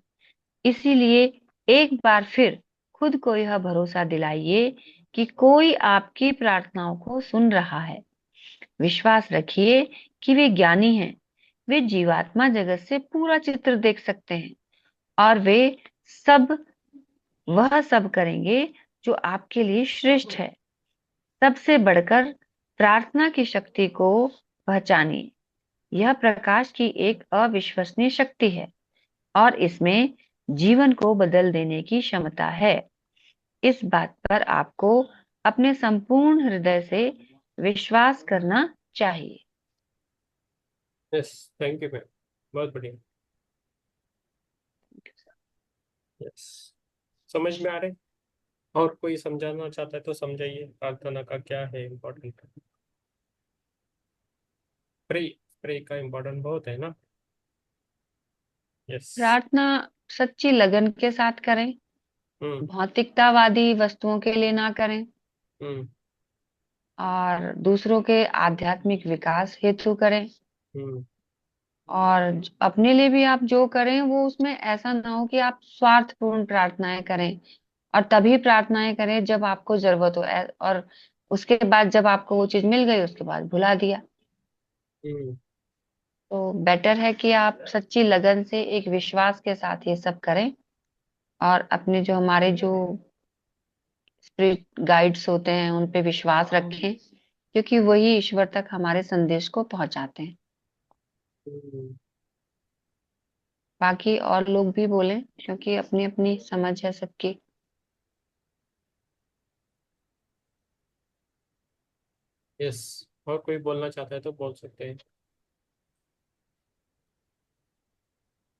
इसीलिए एक बार फिर खुद को यह भरोसा दिलाइए कि कोई आपकी प्रार्थनाओं को सुन रहा है। विश्वास रखिए कि वे ज्ञानी हैं। वे जीवात्मा जगत से पूरा चित्र देख सकते हैं और वे सब वह सब करेंगे जो आपके लिए श्रेष्ठ है। सबसे बढ़कर प्रार्थना की शक्ति को पहचानिए। यह प्रकाश की एक अविश्वसनीय शक्ति है और इसमें जीवन को बदल देने की क्षमता है। इस बात पर आपको अपने संपूर्ण हृदय से विश्वास करना चाहिए। यस, थैंक यू मैम, बहुत बढ़िया। यस, समझ में आ रहे हैं? और कोई समझाना चाहता है तो समझाइए, प्रार्थना का क्या है इम्पोर्टेंट। प्रे प्रे का इम्पोर्टेंट बहुत है ना। यस। प्रार्थना सच्ची लगन के साथ करें, हम्म। भौतिकतावादी वस्तुओं के लिए ना करें हम्म। और दूसरों के आध्यात्मिक विकास हेतु करें। हम्म। और अपने लिए भी आप जो करें वो उसमें ऐसा ना हो कि आप स्वार्थपूर्ण प्रार्थनाएं करें और तभी प्रार्थनाएं करें जब आपको जरूरत हो, और उसके बाद जब आपको वो चीज मिल गई उसके बाद भुला दिया। हम्म। तो बेटर है कि आप सच्ची लगन से एक विश्वास के साथ ये सब करें और अपने जो हमारे जो स्पिरिट गाइड्स होते हैं उन पे विश्वास रखें, क्योंकि वही ईश्वर तक हमारे संदेश को पहुंचाते हैं। हम्म। बाकी और लोग भी बोलें, क्योंकि अपनी अपनी समझ है सबकी। यस, और कोई बोलना चाहता है तो बोल सकते हैं।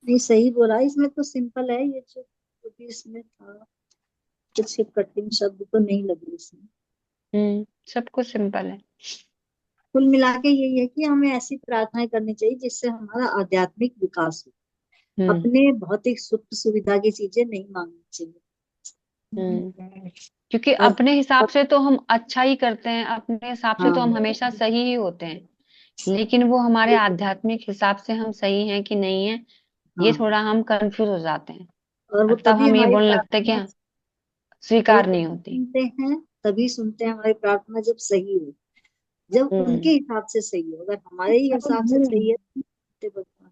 नहीं, सही बोला। इसमें तो सिंपल है ये जो भी इसमें था। कुछ कठिन शब्द तो नहीं लगे इसमें। सब कुछ सिंपल है। कुल मिला के यही है कि हमें ऐसी प्रार्थनाएं करनी चाहिए जिससे हमारा आध्यात्मिक विकास हो। हम्म अपने भौतिक सुख सुविधा की चीजें नहीं मांगनी चाहिए। हम्म क्योंकि और अपने हिसाब से तो हम अच्छा ही करते हैं, अपने हिसाब से तो हम हाँ, हमेशा सही ही होते हैं, लेकिन वो हमारे आध्यात्मिक हिसाब से हम सही हैं कि नहीं है, ये हाँ। थोड़ा हम कंफ्यूज हो जाते हैं। और वो और तब तभी हम ये हमारी बोलने लगते हैं कि प्रार्थना, हाँ, और वो स्वीकार नहीं तभी होती। सुनते हैं, तभी सुनते हैं हमारी प्रार्थना जब सही हो, जब उनके हम्म हिसाब से सही हो। अगर हमारे ही हिसाब से सही है तो सुनते भगवान,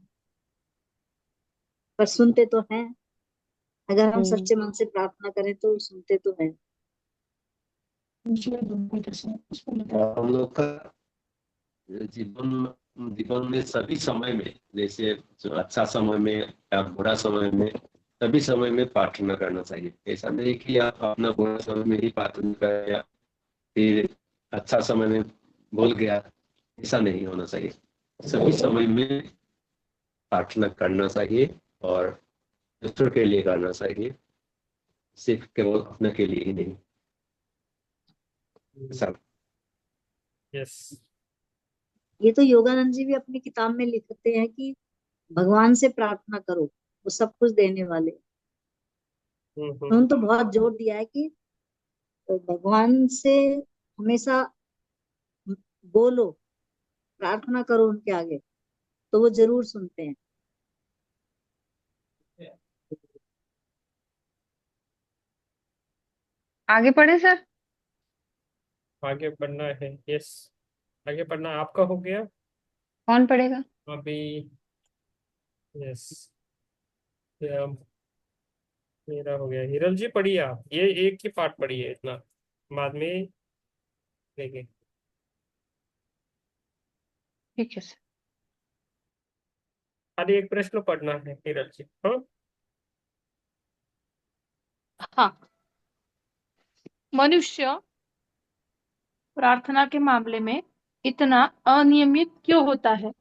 पर सुनते तो हैं। अगर हम हम्म सच्चे मन से प्रार्थना करें तो सुनते तो हैं। हम लोग का जीवन जीवन में सभी समय में, जैसे जो अच्छा समय में या बुरा समय में, सभी समय में प्रार्थना करना चाहिए। ऐसा नहीं कि आप अपना बुरा समय में ही प्रार्थना करें या फिर अच्छा समय में भूल गया, ऐसा नहीं होना चाहिए। सभी समय में प्रार्थना करना चाहिए, और दूसरों के लिए करना चाहिए, सिर्फ केवल अपने के लिए ही नहीं। ऐसा। यस। ये तो योगानंद जी भी अपनी किताब में लिखते हैं कि भगवान से प्रार्थना करो, वो सब कुछ देने वाले हैं। उन्होंने तो बहुत जोर दिया है कि भगवान से हमेशा बोलो, प्रार्थना करो उनके आगे, तो वो जरूर सुनते हैं। आगे पढ़े सर। आगे पढ़ना है। यस, आगे पढ़ना आपका हो गया कौन पढ़ेगा? अभी। यस, मेरा हो गया। हिरल जी पढ़िए आप, ये एक ही पार्ट पढ़िए, इतना बाद में देखें। ठीक है सर। खाली एक प्रश्न पढ़ना है हिरल जी। हाँ। हाँ। मनुष्य प्रार्थना के मामले में इतना अनियमित क्यों होता है?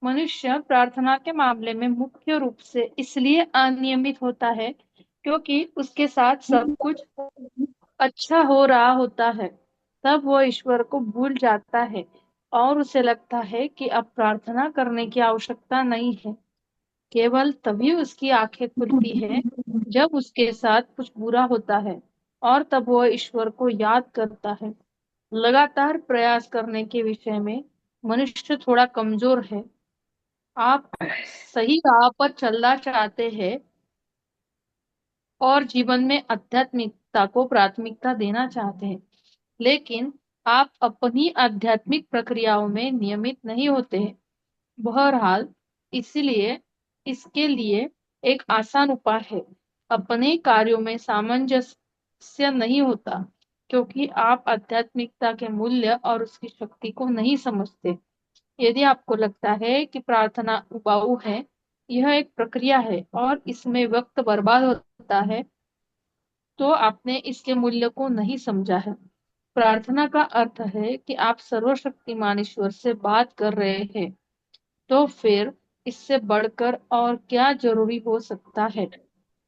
मनुष्य प्रार्थना के मामले में मुख्य रूप से इसलिए अनियमित होता है क्योंकि उसके साथ सब कुछ अच्छा हो रहा होता है। तब वह ईश्वर को भूल जाता है और उसे लगता है कि अब प्रार्थना करने की आवश्यकता नहीं है। केवल तभी उसकी आंखें खुलती है जब उसके साथ कुछ बुरा होता है, और तब वह ईश्वर को याद करता है। लगातार प्रयास करने के विषय में मनुष्य थोड़ा कमजोर है। आप सही राह पर चलना चाहते हैं और जीवन में आध्यात्मिकता को प्राथमिकता देना चाहते हैं, लेकिन आप अपनी आध्यात्मिक प्रक्रियाओं में नियमित नहीं होते हैं। बहरहाल, इसलिए इसके लिए एक आसान उपाय है। अपने कार्यों में सामंजस्य नहीं होता क्योंकि आप आध्यात्मिकता के मूल्य और उसकी शक्ति को नहीं समझते। यदि आपको लगता है कि प्रार्थना उबाऊ है, यह एक प्रक्रिया है और इसमें वक्त बर्बाद होता है, तो आपने इसके मूल्य को नहीं समझा है। प्रार्थना का अर्थ है कि आप सर्वशक्तिमान ईश्वर से बात कर रहे हैं। तो फिर इससे बढ़कर और क्या जरूरी हो सकता है?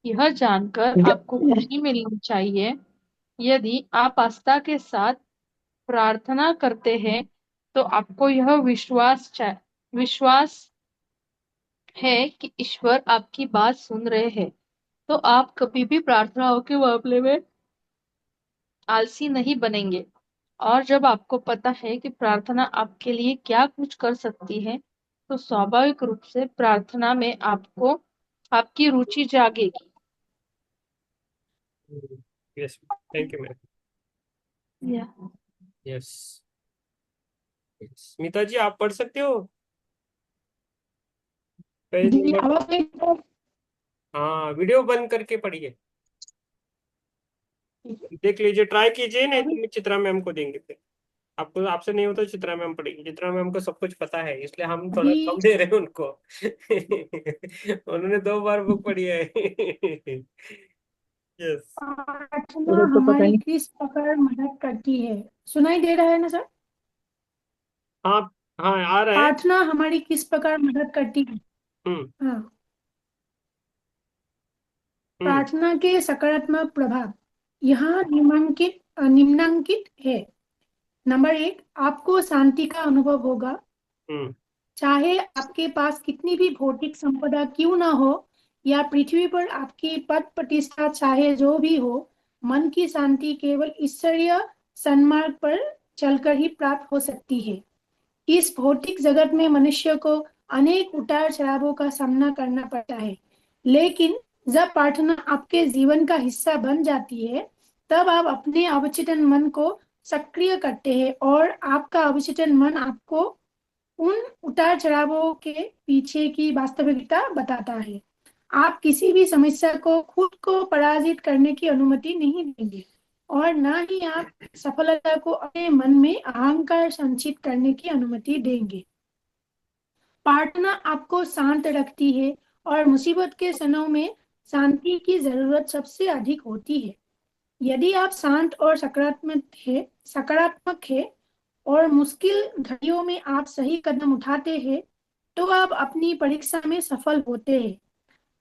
यह जानकर आपको खुशी मिलनी चाहिए। यदि आप आस्था के साथ प्रार्थना करते हैं तो आपको यह विश्वास है कि ईश्वर आपकी बात सुन रहे हैं, तो आप कभी भी प्रार्थनाओं के मामले में आलसी नहीं बनेंगे। और जब आपको पता है कि प्रार्थना आपके लिए क्या कुछ कर सकती है, तो स्वाभाविक रूप से प्रार्थना में आपको आपकी रुचि जागेगी। Yes, thank you ma'am. या यस, स्मिता जी आप पढ़ सकते हो पेज जी नंबर। आवाज नहीं। हाँ, वीडियो बंद करके पढ़िए, देख लीजिए, ट्राई कीजिए, नहीं तो मैं चित्रा मैम को देंगे फिर। आपको, आपसे नहीं होता, चित्रा मैम पढ़ेगी। चित्रा मैम को सब कुछ पता है, इसलिए हम थोड़ा अभी कम दे रहे हैं उनको। उन्होंने 2 बार बुक पढ़ी है। यस। प्रार्थना मुझे तो पता हमारी नहीं। किस प्रकार मदद करती है? सुनाई दे रहा है ना सर? हाँ, हाँ आ रहा है। प्रार्थना हमारी किस प्रकार मदद करती है? हम्म। हाँ। प्रार्थना के सकारात्मक प्रभाव यहाँ निम्नांकित है। नंबर 1, आपको शांति का अनुभव होगा। हम्म। चाहे आपके पास कितनी भी भौतिक संपदा क्यों ना हो या पृथ्वी पर आपकी पद प्रतिष्ठा चाहे जो भी हो, मन की शांति केवल ईश्वरीय सन्मार्ग पर चलकर ही प्राप्त हो सकती है। इस भौतिक जगत में मनुष्य को अनेक उतार चढ़ावों का सामना करना पड़ता है, लेकिन जब प्रार्थना आपके जीवन का हिस्सा बन जाती है, तब आप अपने अवचेतन मन को सक्रिय करते हैं और आपका अवचेतन मन आपको उन उतार चढ़ावों के पीछे की वास्तविकता बताता है। आप किसी भी समस्या को खुद को पराजित करने की अनुमति नहीं देंगे और ना ही आप सफलता को अपने मन में अहंकार संचित करने की अनुमति देंगे। प्रार्थना आपको शांत रखती है और मुसीबत के क्षणों में शांति की जरूरत सबसे अधिक होती है। यदि आप शांत और सकारात्मक है और मुश्किल घड़ियों में आप सही कदम उठाते हैं, तो आप अपनी परीक्षा में सफल होते हैं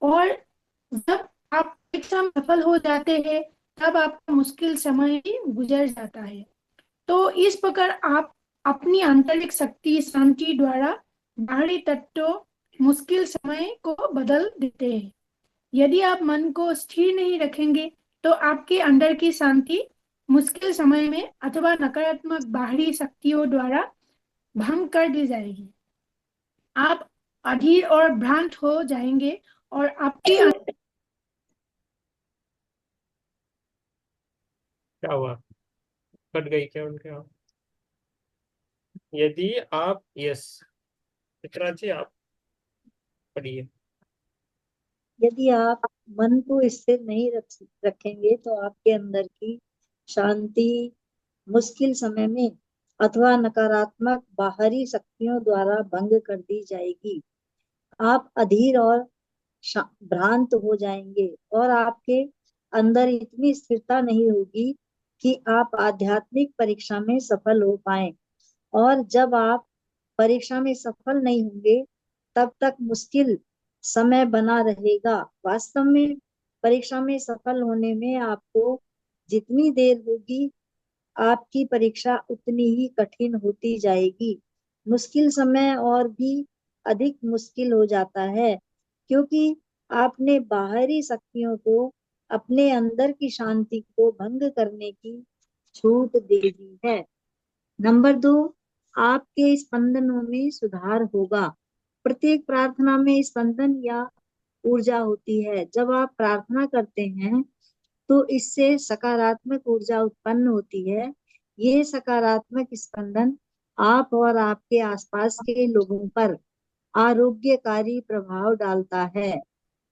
और जब आप परीक्षा में सफल हो जाते हैं, तब आपका मुश्किल समय भी गुजर जाता है। तो इस प्रकार आप अपनी आंतरिक शक्ति शांति द्वारा बाहरी तत्वों मुश्किल समय को बदल देते हैं। यदि आप मन को स्थिर नहीं रखेंगे, तो आपके अंदर की शांति मुश्किल समय में अथवा नकारात्मक बाहरी शक्तियों द्वारा भंग कर दी जाएगी। आप अधीर और भ्रांत हो जाएंगे और आपके क्या हुआ? कट गई क्या उनके? आप यदि आप, यस, चित्रा जी आप पढ़िए। यदि आप मन को स्थिर नहीं रखेंगे तो आपके अंदर की शांति मुश्किल समय में अथवा नकारात्मक बाहरी शक्तियों द्वारा भंग कर दी जाएगी। आप अधीर और भ्रांत हो जाएंगे और आपके अंदर इतनी स्थिरता नहीं होगी कि आप आध्यात्मिक परीक्षा में सफल हो पाए। और जब आप परीक्षा में सफल नहीं होंगे, तब तक मुश्किल समय बना रहेगा। वास्तव में परीक्षा में सफल होने में आपको जितनी देर होगी, आपकी परीक्षा उतनी ही कठिन होती जाएगी। मुश्किल समय और भी अधिक मुश्किल हो जाता है, क्योंकि आपने बाहरी शक्तियों को अपने अंदर की शांति को भंग करने की छूट दे दी है। नंबर 2, आपके स्पंदनों में सुधार होगा। प्रत्येक प्रार्थना में स्पंदन या ऊर्जा होती है। जब आप प्रार्थना करते हैं, तो इससे सकारात्मक ऊर्जा उत्पन्न होती है। ये सकारात्मक स्पंदन आप और आपके आसपास के लोगों पर आरोग्यकारी प्रभाव डालता है।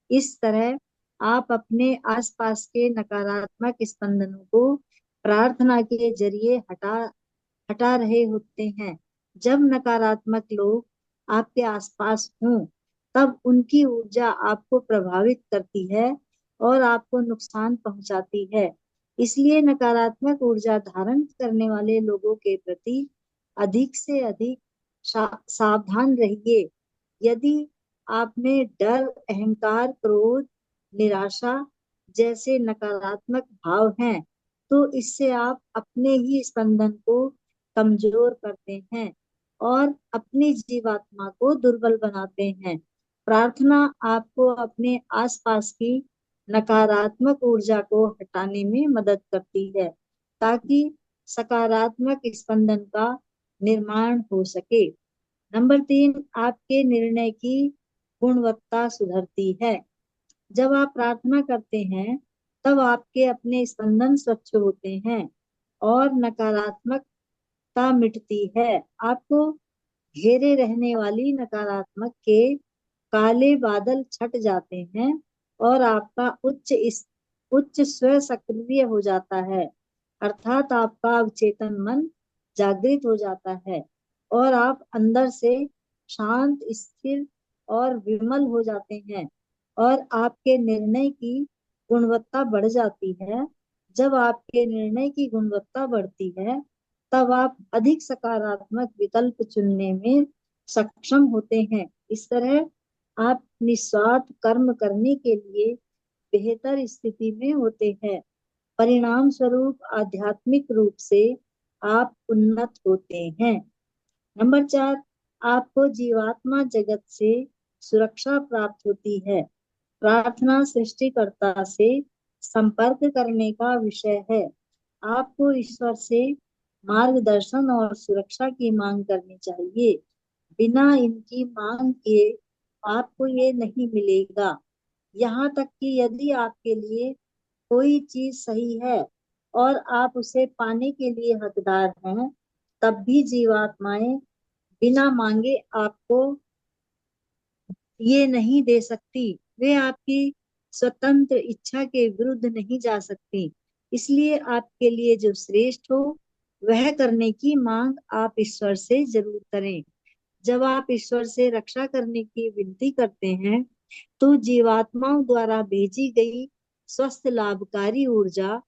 इस तरह आप अपने आसपास के नकारात्मक स्पंदनों को प्रार्थना के जरिए हटा रहे होते हैं। जब नकारात्मक लोग आपके आसपास हों, तब उनकी ऊर्जा आपको प्रभावित करती है और आपको नुकसान पहुंचाती है। इसलिए नकारात्मक ऊर्जा धारण करने वाले लोगों के प्रति अधिक से अधिक सावधान रहिए। यदि आप में डर, अहंकार, क्रोध, निराशा जैसे नकारात्मक भाव हैं, तो इससे आप अपने ही स्पंदन को कमजोर करते हैं और अपनी जीवात्मा को दुर्बल बनाते हैं। प्रार्थना आपको अपने आसपास की नकारात्मक ऊर्जा को हटाने में मदद करती है, ताकि सकारात्मक स्पंदन का निर्माण हो सके। नंबर 3, आपके निर्णय की गुणवत्ता सुधरती है। जब आप प्रार्थना करते हैं, तब आपके अपने स्पंदन स्वच्छ होते हैं और नकारात्मकता मिटती है। आपको घेरे रहने वाली नकारात्मक के काले बादल छट जाते हैं और आपका उच्च स्व सक्रिय हो जाता है, अर्थात आपका अवचेतन मन जागृत हो जाता है और आप अंदर से शांत, स्थिर और विमल हो जाते हैं और आपके निर्णय की गुणवत्ता बढ़ जाती है। जब आपके निर्णय की गुणवत्ता बढ़ती है, तब आप अधिक सकारात्मक विकल्प चुनने में सक्षम होते हैं। इस तरह आप निस्वार्थ कर्म करने के लिए बेहतर स्थिति में होते हैं। परिणाम स्वरूप आध्यात्मिक रूप से आप उन्नत होते हैं। नंबर 4, आपको जीवात्मा जगत से सुरक्षा प्राप्त होती है। प्रार्थना सृष्टिकर्ता से संपर्क करने का विषय है। आपको ईश्वर से मार्गदर्शन और सुरक्षा की मांग करनी चाहिए। बिना इनकी मांग किए आपको ये नहीं मिलेगा। यहाँ तक कि यदि आपके लिए कोई चीज सही है और आप उसे पाने के लिए हकदार हैं, तब भी जीवात्माएं बिना मांगे आपको ये नहीं दे सकती। वे आपकी स्वतंत्र इच्छा के विरुद्ध नहीं जा सकती। इसलिए आपके लिए जो श्रेष्ठ हो वह करने की मांग आप ईश्वर से जरूर करें। जब आप ईश्वर से रक्षा करने की विनती करते हैं तो जीवात्माओं द्वारा भेजी गई स्वस्थ लाभकारी ऊर्जा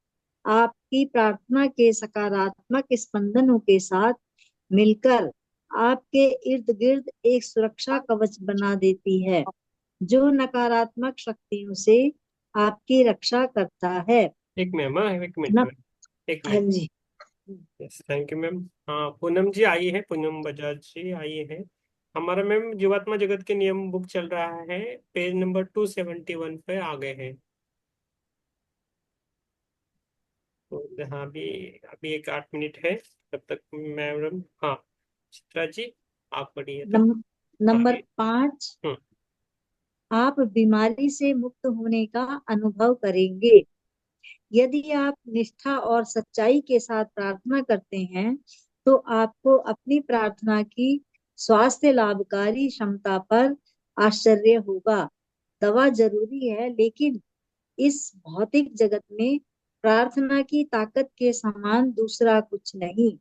आपकी प्रार्थना के सकारात्मक स्पंदनों के साथ मिलकर आपके इर्द गिर्द एक सुरक्षा कवच बना देती है जो नकारात्मक शक्तियों से आपकी रक्षा करता है। एक मिनट मैम, एक मिनट न, मैम, एक हाँ मिनट। जी। Yes, thank you ma'am. हाँ, पूनम जी आई है, पूनम बजाज जी आई है। हमारा मैम जीवात्मा जगत के नियम बुक चल रहा है, पेज नंबर 271 पे आ गए हैं। तो हाँ, अभी अभी एक 8 मिनट है, तब तक मैम। हाँ, चित्रा जी आप पढ़िए तो। नंबर आगे। 5, हम्म। आप बीमारी से मुक्त होने का अनुभव करेंगे। यदि आप निष्ठा और सच्चाई के साथ प्रार्थना करते हैं तो आपको अपनी प्रार्थना की स्वास्थ्य लाभकारी क्षमता पर आश्चर्य होगा। दवा जरूरी है, लेकिन इस भौतिक जगत में प्रार्थना की ताकत के समान दूसरा कुछ नहीं।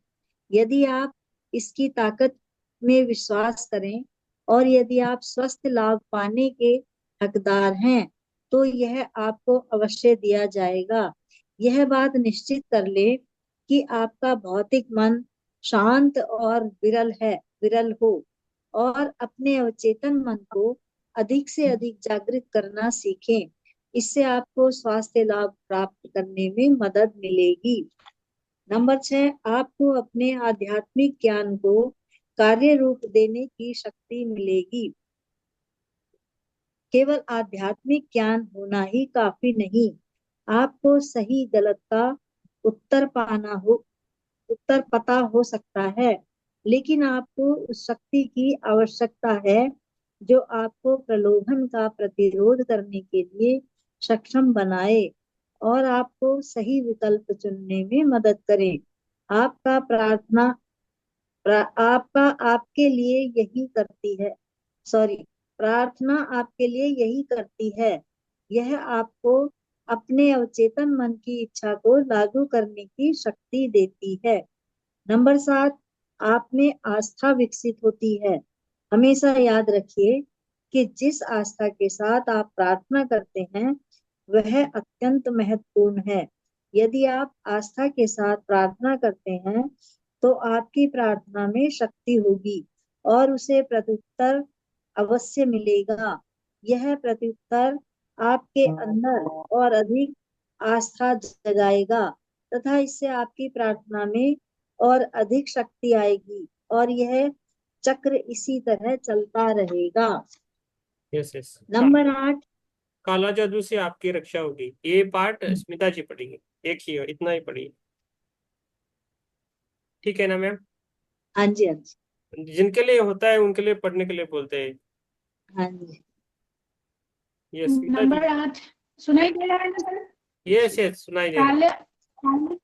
यदि आप इसकी ताकत में विश्वास करें और यदि आप स्वस्थ लाभ पाने के हकदार हैं तो यह आपको अवश्य दिया जाएगा। यह बात निश्चित कर ले कि आपका भौतिक मन शांत और विरल हो और अपने अवचेतन मन को अधिक से अधिक जागृत करना सीखें। इससे आपको स्वास्थ्य लाभ प्राप्त करने में मदद मिलेगी। नंबर 6, आपको अपने आध्यात्मिक ज्ञान को कार्य रूप देने की शक्ति मिलेगी। केवल आध्यात्मिक ज्ञान होना ही काफी नहीं, आपको सही गलत का उत्तर उत्तर पता हो सकता है, लेकिन आपको उस शक्ति की आवश्यकता है जो आपको प्रलोभन का प्रतिरोध करने के लिए सक्षम बनाए और आपको सही विकल्प चुनने में मदद करे। आपका प्रार्थना आपका आपके लिए यही करती है सॉरी प्रार्थना आपके लिए यही करती है। यह आपको अपने अवचेतन मन की इच्छा को लागू करने की शक्ति देती है। नंबर 7, आप में आस्था विकसित होती है। हमेशा याद रखिए कि जिस आस्था के साथ आप प्रार्थना करते हैं वह अत्यंत महत्वपूर्ण है। यदि आप आस्था के साथ प्रार्थना करते हैं तो आपकी प्रार्थना में शक्ति होगी और उसे प्रत्युत्तर अवश्य मिलेगा। यह प्रत्युत्तर आपके अंदर और अधिक आस्था जगाएगा तथा इससे आपकी प्रार्थना में और अधिक शक्ति आएगी और यह चक्र इसी तरह चलता रहेगा। Yes yes. नंबर 8, काला जादू से आपकी रक्षा होगी, ये पार्ट स्मिता जी पढ़ेगी। एक ही इतना ही पढ़िए, ठीक है ना मैम? हाँ जी हाँ जी जिनके लिए होता है उनके लिए पढ़ने के लिए बोलते हैं। हाँ जी। ये स्मिता जी। नंबर 8 सुनाई दे रहा है ना सर? यस यस, सुनाई दे रहा है। काले काले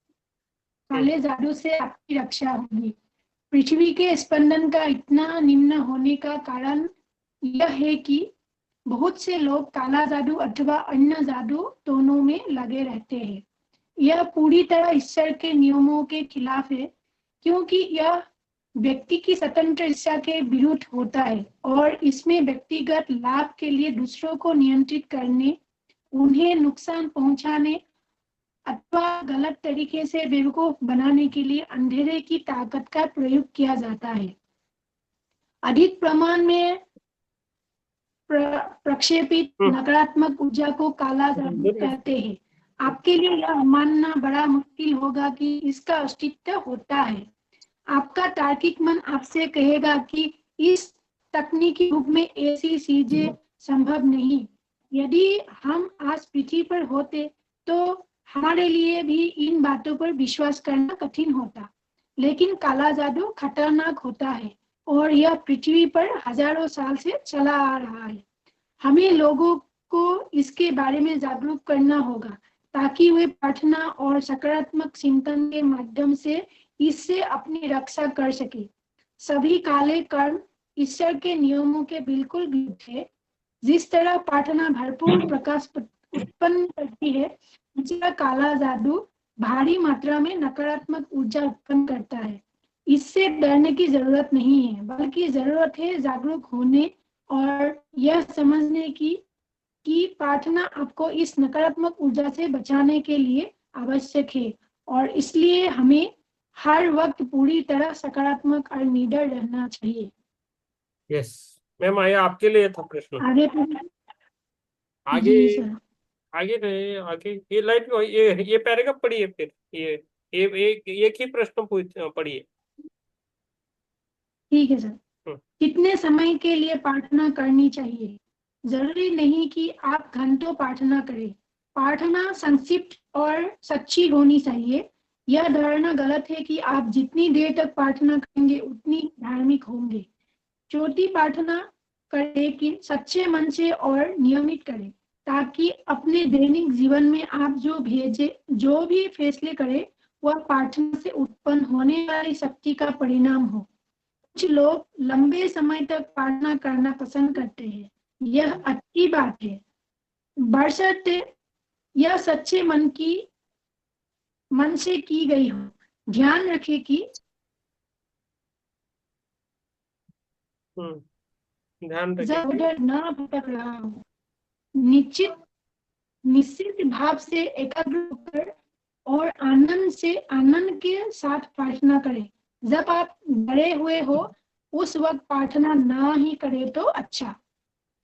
काले जादू से आपकी रक्षा होगी। पृथ्वी के स्पंदन का इतना निम्न होने का कारण यह है कि बहुत से लोग काला जादू अथवा अन्य जादू दोनों में लगे रहते हैं। यह पूरी तरह ईश्वर के नियमों के खिलाफ है, क्योंकि यह व्यक्ति की स्वतंत्र इच्छा के विरुद्ध होता है और इसमें व्यक्तिगत लाभ के लिए दूसरों को नियंत्रित करने, उन्हें नुकसान पहुंचाने अथवा गलत तरीके से बेवकूफ बनाने के लिए अंधेरे की ताकत का प्रयोग किया जाता है। अधिक प्रमाण में प्रक्षेपित नकारात्मक ऊर्जा को काला जादू कहते हैं। आपके लिए यह मानना बड़ा मुश्किल होगा कि इसका अस्तित्व होता है। आपका तार्किक मन आपसे कहेगा कि इस तकनीकी युग में ऐसी चीजें संभव नहीं। यदि हम आज पृथ्वी पर होते तो हमारे लिए भी इन बातों पर विश्वास करना कठिन होता। लेकिन काला जादू खतरनाक होता है और यह पृथ्वी पर हजारों साल से चला आ रहा है। हमें लोगों को इसके बारे में जागरूक करना होगा ताकि वे प्रार्थना और सकारात्मक चिंतन के माध्यम से इससे अपनी रक्षा कर सके। सभी काले कर्म ईश्वर के नियमों के बिल्कुल विरुद्ध है। जिस तरह प्रार्थना भरपूर प्रकाश उत्पन्न करती है, उसी तरह काला जादू भारी मात्रा में नकारात्मक ऊर्जा उत्पन्न करता है। इससे डरने की जरूरत नहीं है, बल्कि जरूरत है जागरूक होने और यह समझने की कि प्रार्थना आपको इस नकारात्मक ऊर्जा से बचाने के लिए आवश्यक है और इसलिए हमें हर वक्त पूरी तरह सकारात्मक और निडर रहना चाहिए। यस मैम, आया आपके लिए था प्रश्न। आगे आगे जी सर। आगे रहे आगे, ये लाइट ये पैराग्राफ पढ़िए, फिर ये एक ही प्रश्न पढ़िए। ठीक है सर। कितने समय के लिए प्रार्थना करनी चाहिए? जरूरी नहीं कि आप घंटों प्रार्थना करें। प्रार्थना संक्षिप्त और सच्ची होनी चाहिए। यह धारणा गलत है कि आप जितनी देर तक प्रार्थना करेंगे उतनी धार्मिक होंगे। छोटी प्रार्थना करें लेकिन सच्चे मन से और नियमित करें ताकि अपने दैनिक जीवन में आप जो भी फैसले करें वह प्रार्थना से उत्पन्न होने वाली शक्ति का परिणाम हो। कुछ लोग लंबे समय तक प्रार्थना करना पसंद करते हैं। यह अच्छी बात है, बशर्ते यह सच्चे मन से की गई हो। ध्यान रखें कि ध्यान रखें जब उधर न भटक रहा हो। निश्चित भाव से एकाग्र होकर और आनंद के साथ प्रार्थना करें। जब आप डरे हुए हो उस वक्त प्रार्थना ना ही करें तो अच्छा।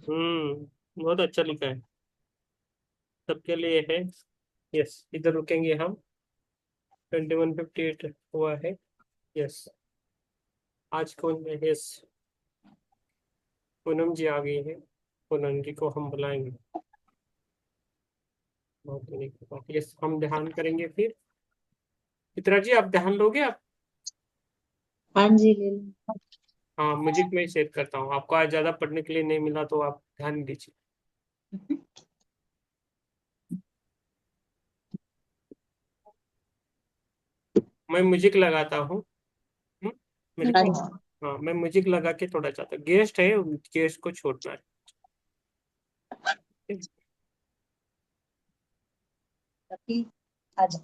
बहुत अच्छा लिखा है, सबके लिए है। यस, इधर रुकेंगे हम। 21:58 हुआ है। यस, आज कौन है? यस, पूनम जी आ गई है। पूनम जी को हम बुलाएंगे बहुत देने के बाद। यस, हम ध्यान करेंगे फिर। चित्रा जी, आप ध्यान लोगे आप? हाँ जी, ले लो। हाँ, म्यूजिक में शेयर करता हूँ। आपको आज ज्यादा पढ़ने के लिए नहीं मिला तो आप ध्यान दीजिए। मैं म्यूजिक लगाता हूँ। मेरे हाँ को, जी। हाँ, मैं म्यूजिक लगा के थोड़ा चाहता। गेस्ट है, गेस्ट को छोड़ना है। अभी आ जाओ।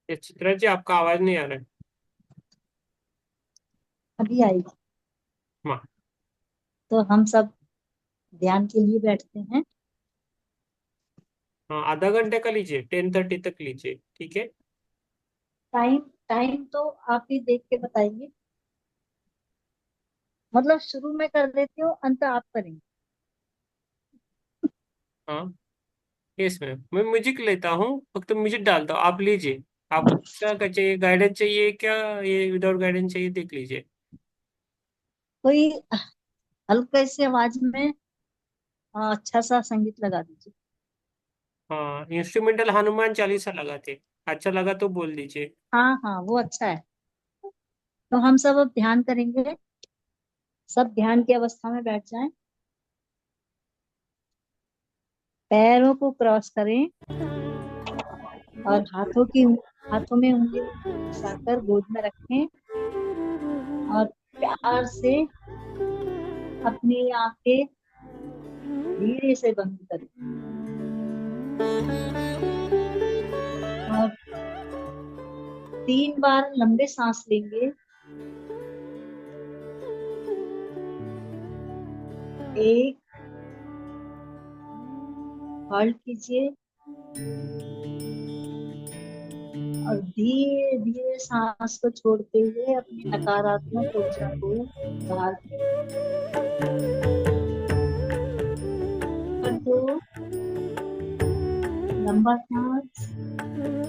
ये चित्रा जी, आपका आवाज नहीं आ रहा है। अभी आएगी। हाँ, तो हम सब ध्यान के लिए बैठते हैं। हाँ, आधा घंटे का लीजिए, 10:30 तक लीजिए, ठीक है। टाइम टाइम तो आप ही देख के बताएंगे। मतलब शुरू में कर देती हूँ, अंत आप करेंगे। हाँ, यस मैम, मैं म्यूजिक लेता हूँ, फक्त म्यूजिक डालता हूँ, आप लीजिए। आपको क्या चाहिए, गाइडेंस चाहिए क्या? ये विदाउट गाइडेंस चाहिए, देख लीजिए। कोई हल्का सी आवाज में अच्छा सा संगीत लगा दीजिए। हाँ, इंस्ट्रूमेंटल हनुमान चालीसा लगाते, अच्छा लगा तो बोल दीजिए। हाँ हाँ, वो अच्छा है। तो हम सब अब ध्यान करेंगे। सब ध्यान की अवस्था में बैठ जाएं। पैरों को क्रॉस करें और हाथों में उंगलियों को घुसाकर गोद में रखें और प्यार से अपनी आंखें धीरे से बंद करें और 3 बार लंबे सांस लेंगे एक, होल्ड कीजिए और धीरे धीरे सांस को छोड़ते हुए अपनी नकारात्मक ऊर्जा को बाहर कर दो। लंबा सांस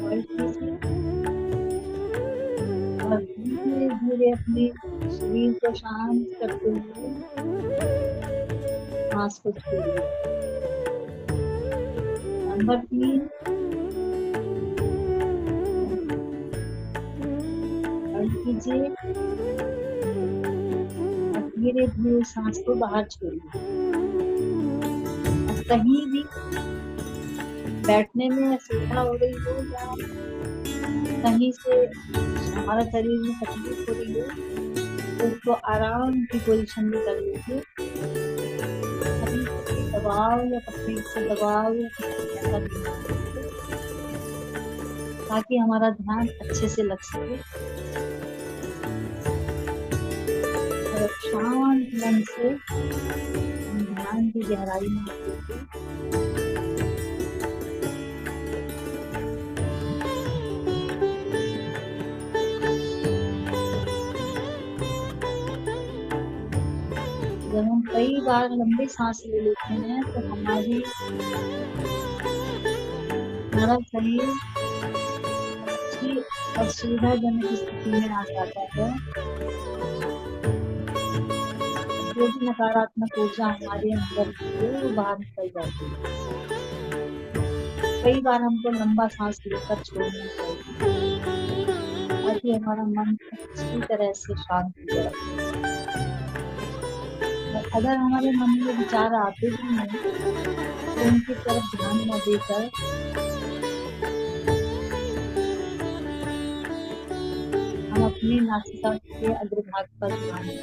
होल्ड कीजिए और धीरे धीरे अपने शरीर को शांत करते हुए सांस को छोड़िए। नंबर 3, होल्ड कीजिए और धीरे धीरे सांस को बाहर छोड़िए। और कहीं भी बैठने में असुविधा हो रही हो या कहीं से हमारा शरीर में तकलीफ हो रही हो तो उसको आराम की पोजीशन में कर लीजिए। कहीं से दबाव या पत्नी से दबाव या किसी ऐसा नहीं होना चाहिए, ताकि हमारा ध्यान अच्छे से लग सके और शांत मन से हम ध्यान की गहराई में उतरेंगे। जब हम कई बार लंबी सांस ले लेते हैं तो हमारा शरीर अच्छी और सुविधाजनक स्थिति में आ जाता है। जो भी नकारात्मक ऊर्जा हमारे अंदर है वो बाहर निकल जाती है। कई बार हमको लंबा सांस लेकर छोड़ना चाहिए ताकि हमारा मन अच्छी तरह से शांत हो जाए। और अगर हमारे मन में विचार आते भी हैं तो उनकी तरफ ध्यान न देकर हम अपनी नासिका के अग्रभाग पर ध्यान दें।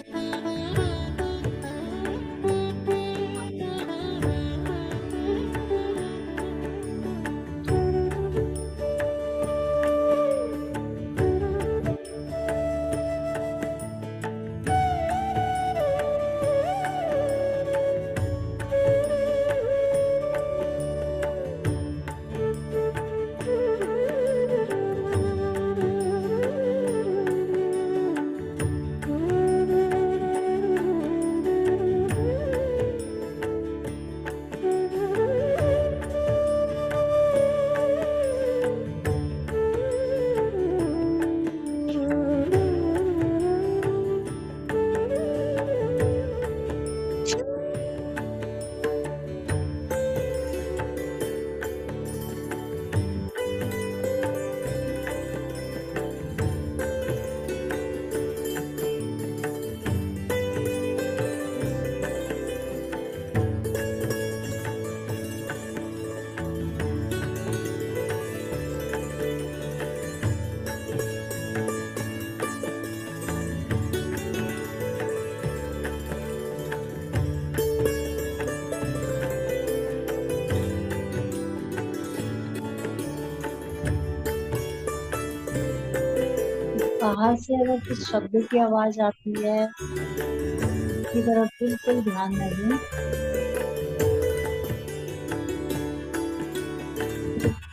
बाहर से अगर कुछ शब्द की आवाज आती है उसकी तरफ बिल्कुल ध्यान न दें।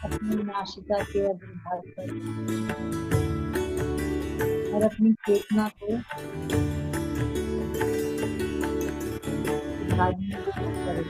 अपनी नासिका के अग्रभाग पर और अपनी चेतना को भाग में करें।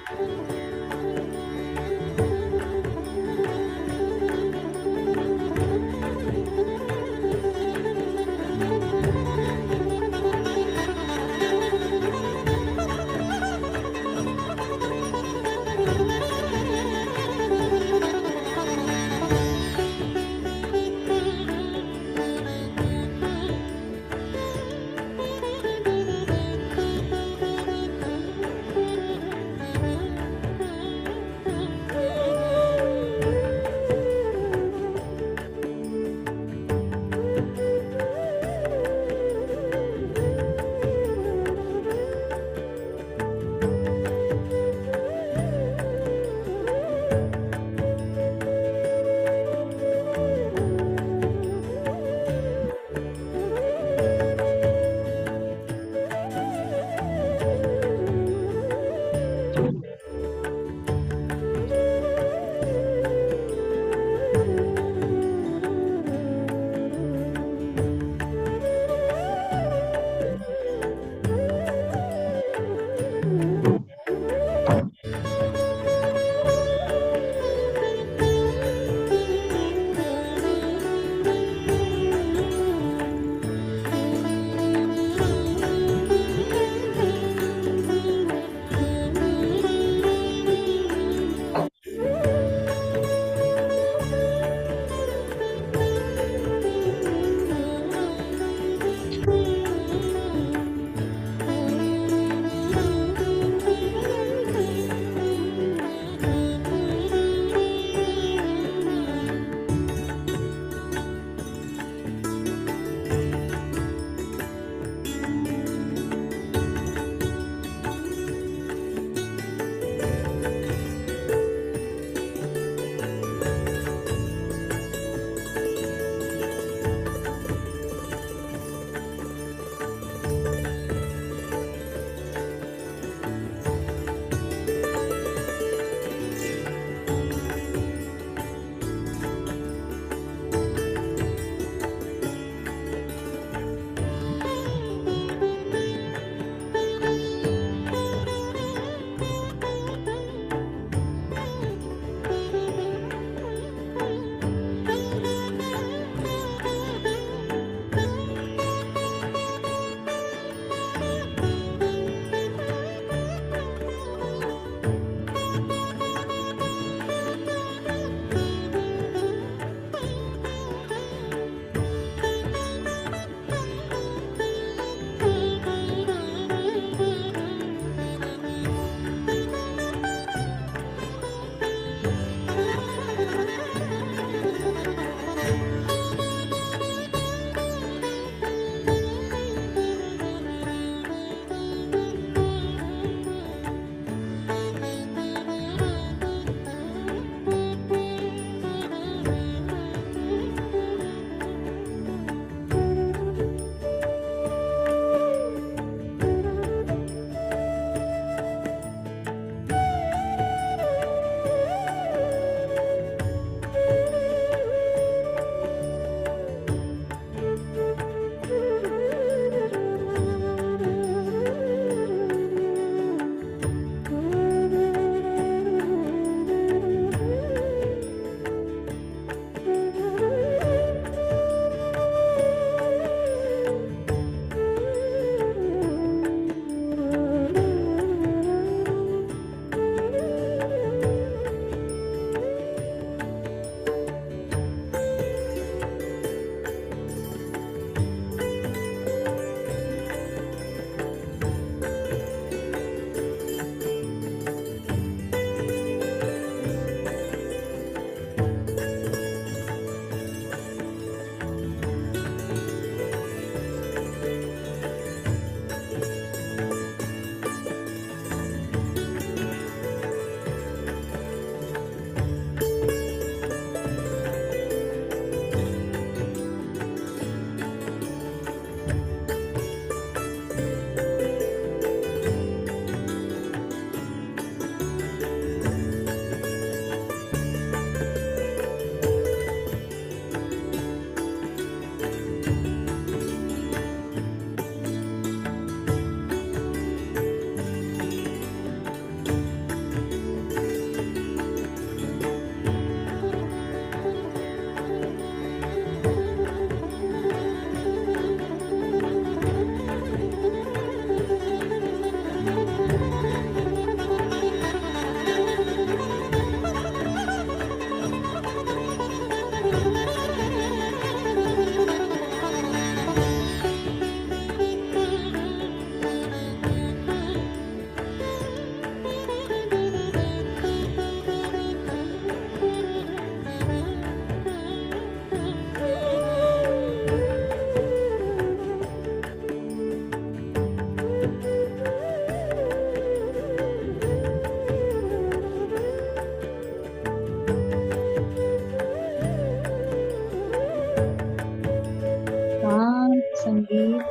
संगीत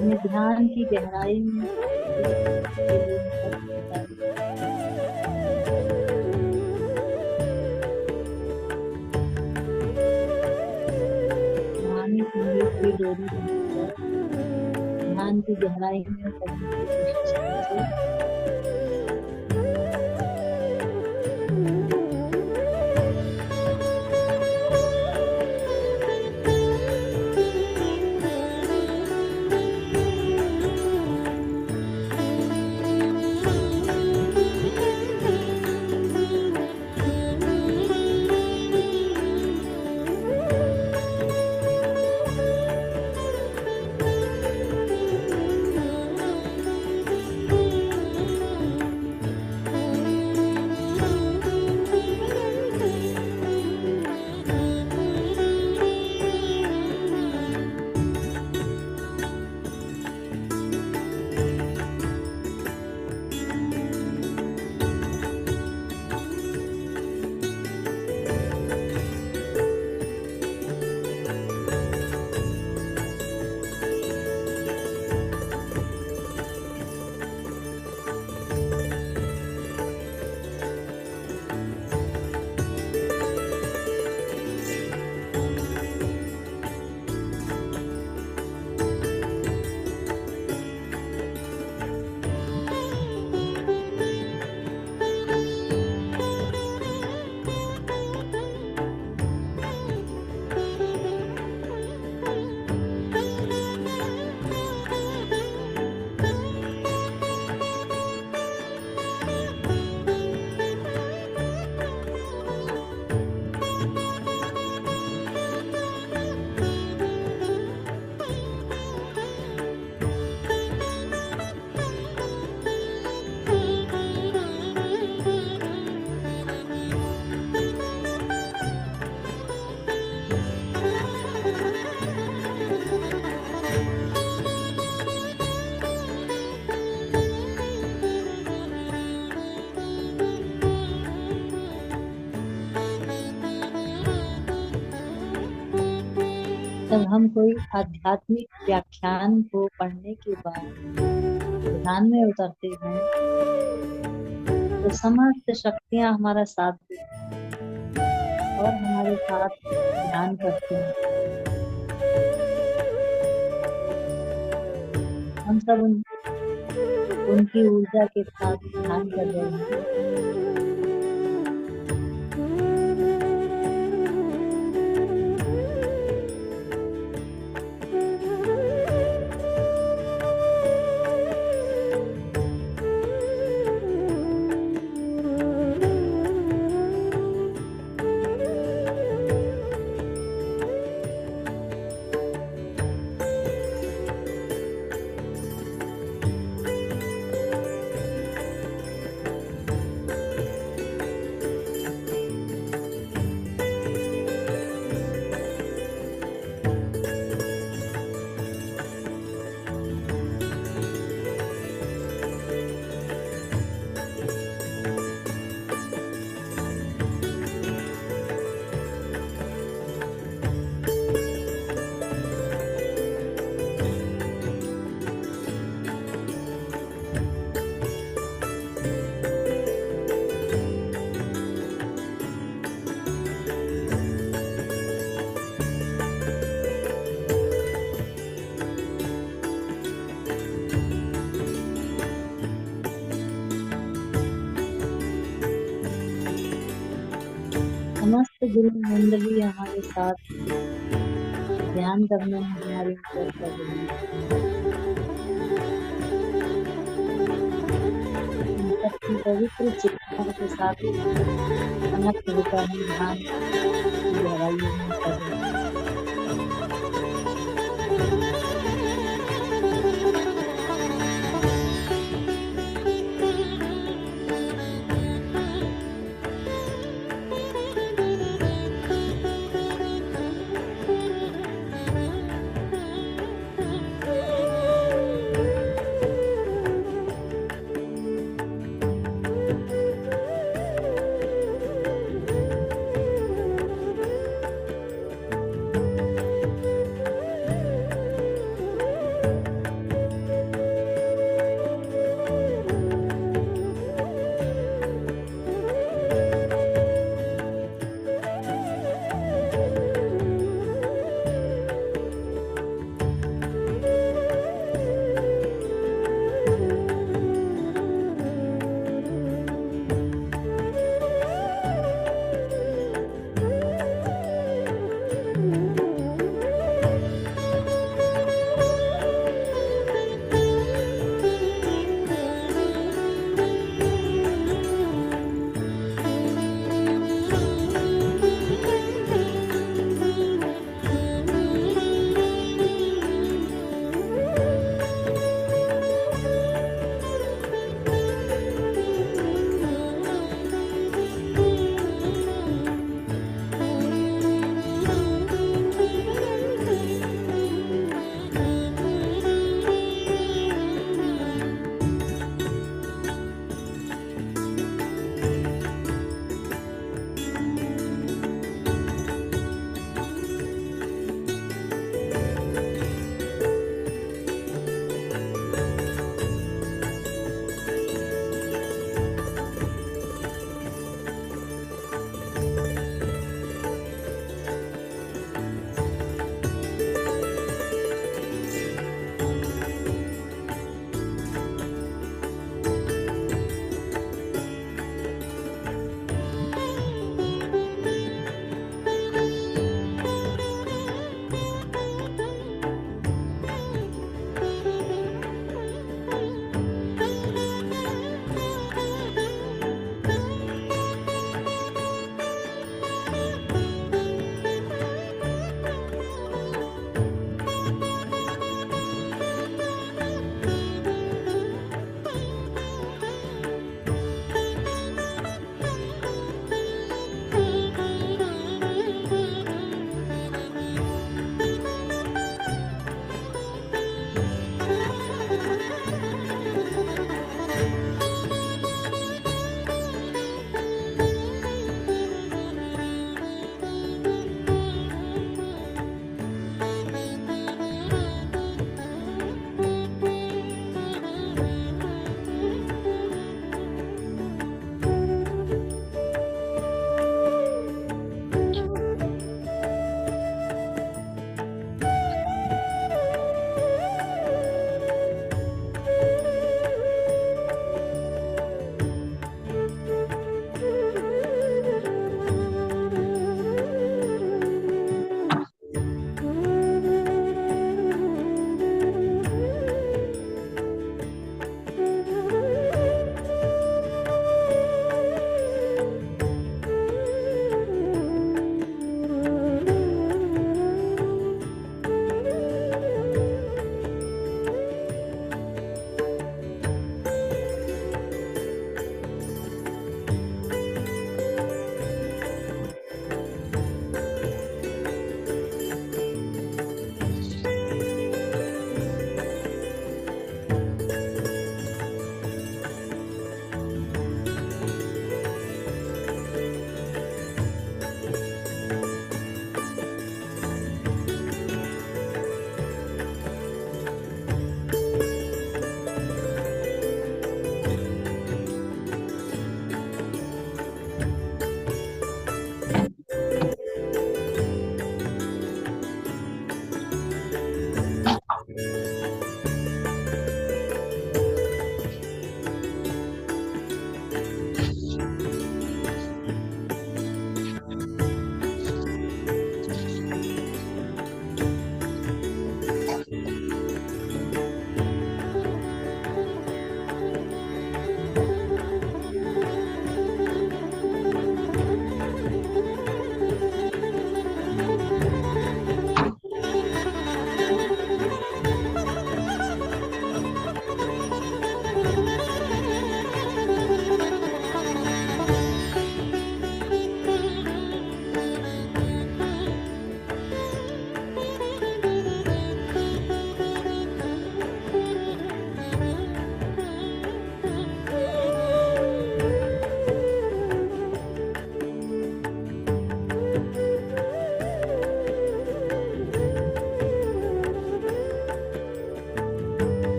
में ध्यान की गहराई में रूहानी संगीत की डोरी बनकर ध्यान की गहराई में उतरने की कोशिश कीजिए। जब हम कोई आध्यात्मिक व्याख्यान को पढ़ने के बाद ध्यान में उतरते हैं तो समस्त शक्तियां हमारा साथ देती हैं और हमारे साथ ध्यान करते हैं। हम सब उनकी ऊर्जा के साथ ध्यान कर रहे हैं। समस्त गुरु मंडली हमारे साथ ध्यान करने में हमारी मदद कर रही है। इन सबकी पवित्र चित्तों के साथ अनक्त होकर हम ध्यान की गहराइयों में कर रहे हैं।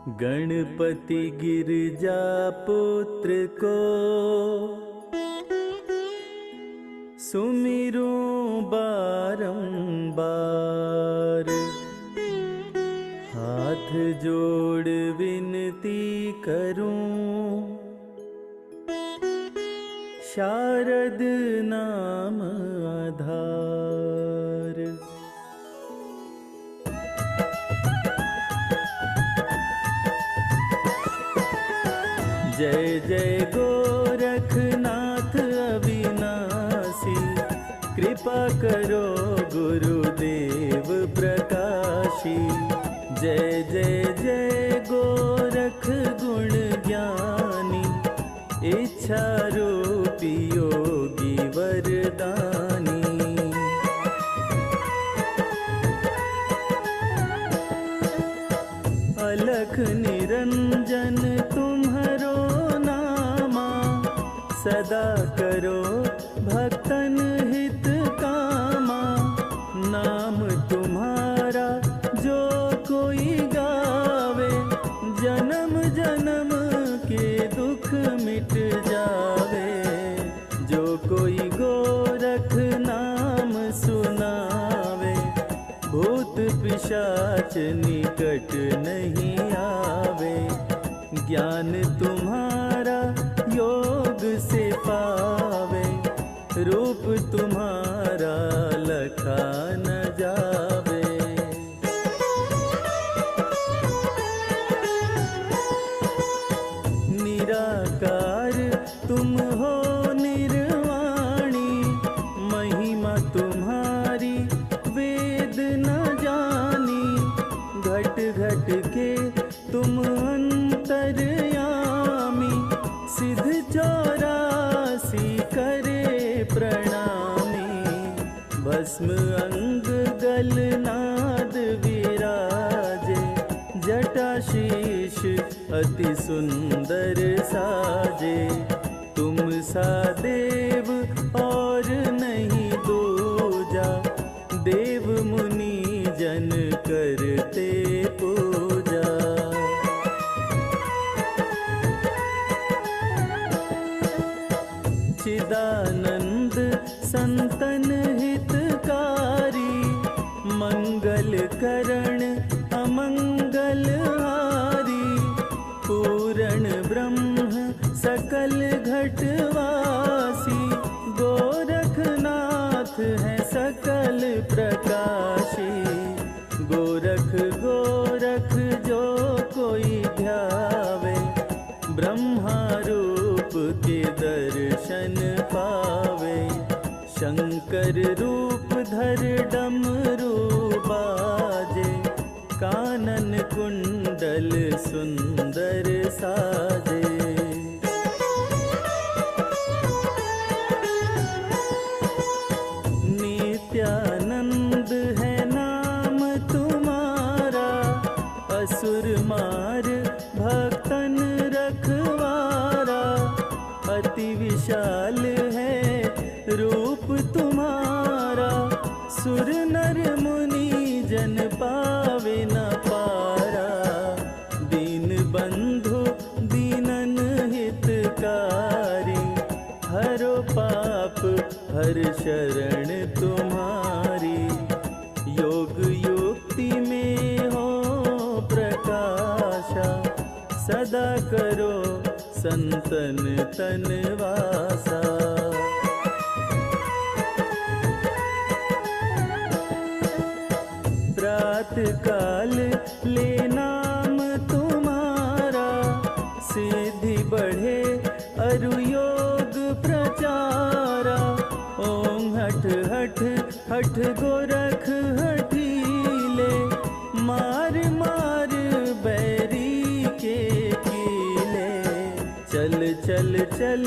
गणपति गिरजा पुत्र को सुमिरूं बारंबार। हाथ जोड़ विनती करूं शारद नाम आधार। जय जय गोरखनाथ अविनाशी, कृपा करो गुरुदेव प्रकाशी। जय जय जय गोरख गुण ज्ञानी, इच्छा रूपी योगी वरदानी। अलख निरंजन तुम्हरो नामा, सदा करो भक्तन हित कामा। नाम तुम्हारा जो कोई गावे, जन्म जन्म के दुख मिट जावे। जो कोई गोरख नाम सुनावे, भूत पिशाच निकट नहीं आवे। ज्ञान तुम्हारा योग से पावे, रूप तुम्हारा लखा न जावे। निराकार तुम हो निर्वाणी, महिमा तुम्हारी वेद न जानी। घट घट के तुम अंतर्यामी, सिद्ध 84 करे प्रणामी। भस्म अंग गलनाद विराजे, जटा शीश अति सुंदर साजे। तुम सा देव और नहीं दूजा, देव मुनि जन करते पूजा। चिदानंद संतन हितकारी, मंगल करण अमंगल हारी। पूरण ब्रह्म सकल घटवासी, गोरखनाथ है सकल प्रकाशी। गोरख गोरख जो कोई ध्यावे, ब्रह्मा रूप के दर्शन पावे। शंकर रूप धर डमरू बाजे, कानन कुंडल सुंदर साजे। नित्यानंद है नाम तुम्हारा, असुर मार भक्तन रखवारा। अति विशाल है रूप तुम्हारा, सुर नर मुनि जन पावे न पारा। दीन बंधु दीनन हितकारी, हरो पाप हर शरण तुम्हारी। योग युक्ति में हो प्रकाशा, सदा करो संतन तन वासा। प्रात काल ले नाम तुम्हारा, सिद्धि बढ़े अरु योग प्रचारा। ओम हठ हठ हठ गोरख हठीले, मार मार बैरी के कीले। चल चल चल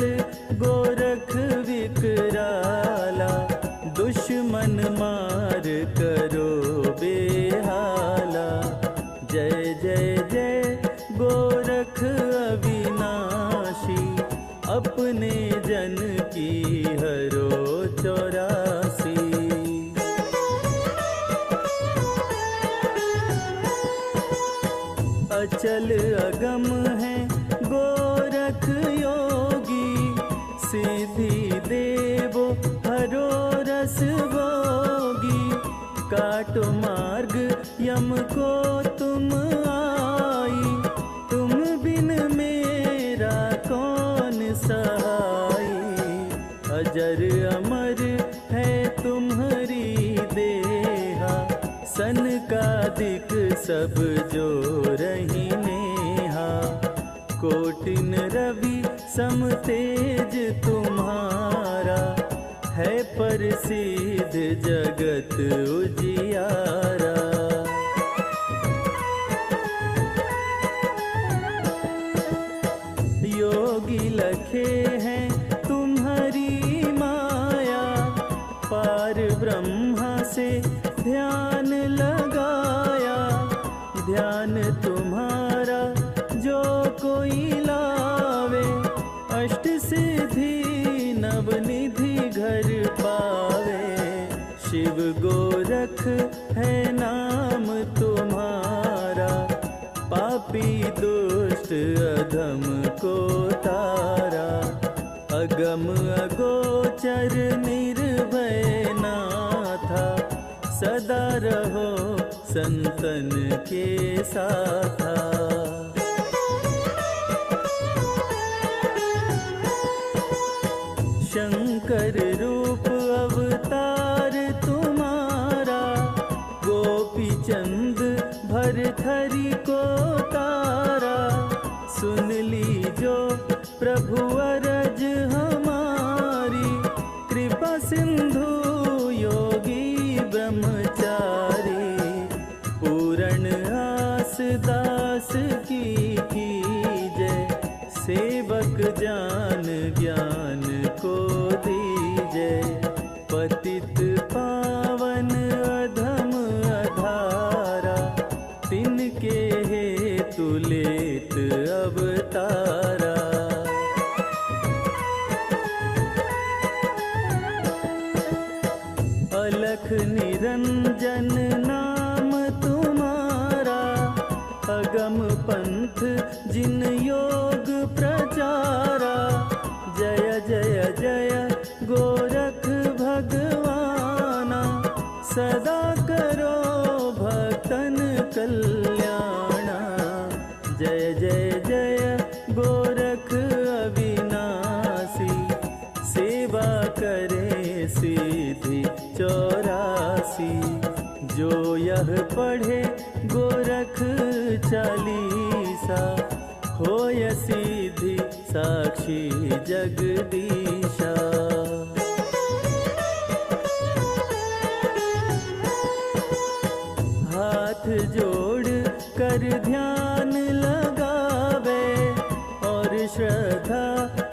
गोरख विकराला, दुश्मन मार करो बेहाला। जय जय जय गोरख अविनाशी, अपने जन की हरो 84। अचल अगम है गोरख योगी, सिद्धि देवो हरो रस भोगी। काटो मार्ग यम को तुम आई, तुम बिन मेरा कौन सहाई। अजर अमर है तुम्हारी देहा, सनकादिक सब जो रही नेहा। कोटिन रवि सम तेज तुम्हारा, है प्रसिद्ध जगत उजियारा। योगी लखे हैं तुम्हारी माया, पार ब्रह्मा से ध्यान लगाया। ध्यान तुम्हारा जो कोई लावे, अष्ट सिद्धि नवनिधि घर पावे। शिव गोरख है नाम तुम्हारा, पापी दुष्ट अधम को तारा। अगम अगोचर निर्भय नाथा, सदा रहो संतन के साथा। शंकर रूप अवतार तुम्हारा, गोपी चंद भरथरी को तारा। सुन लीजो प्रभु अरज हमारी, कृपा सिंधु योगी ब्रह्मचारी। पूर्ण आस दास की जय, सेवक जान ज्ञान को दीजे। पतित पावन अधम अधारा, तिनके हेतु लेत अवतारा। अलख निरंजन नाम तुम्हारा, अगम पंथ जिन योग प्रचारा। जय जय जय गोरख भगवाना, सदा करो भक्तन कल्याणा। जय जय जय गोरख अविनाशी, सेवा करे सिद्धि 84। जो यह पढ़े गोरख चालीसा, होय सिद्धि साक्षी जगदीशा। हाथ जोड़ कर ध्यान लगावे, और श्रद्धा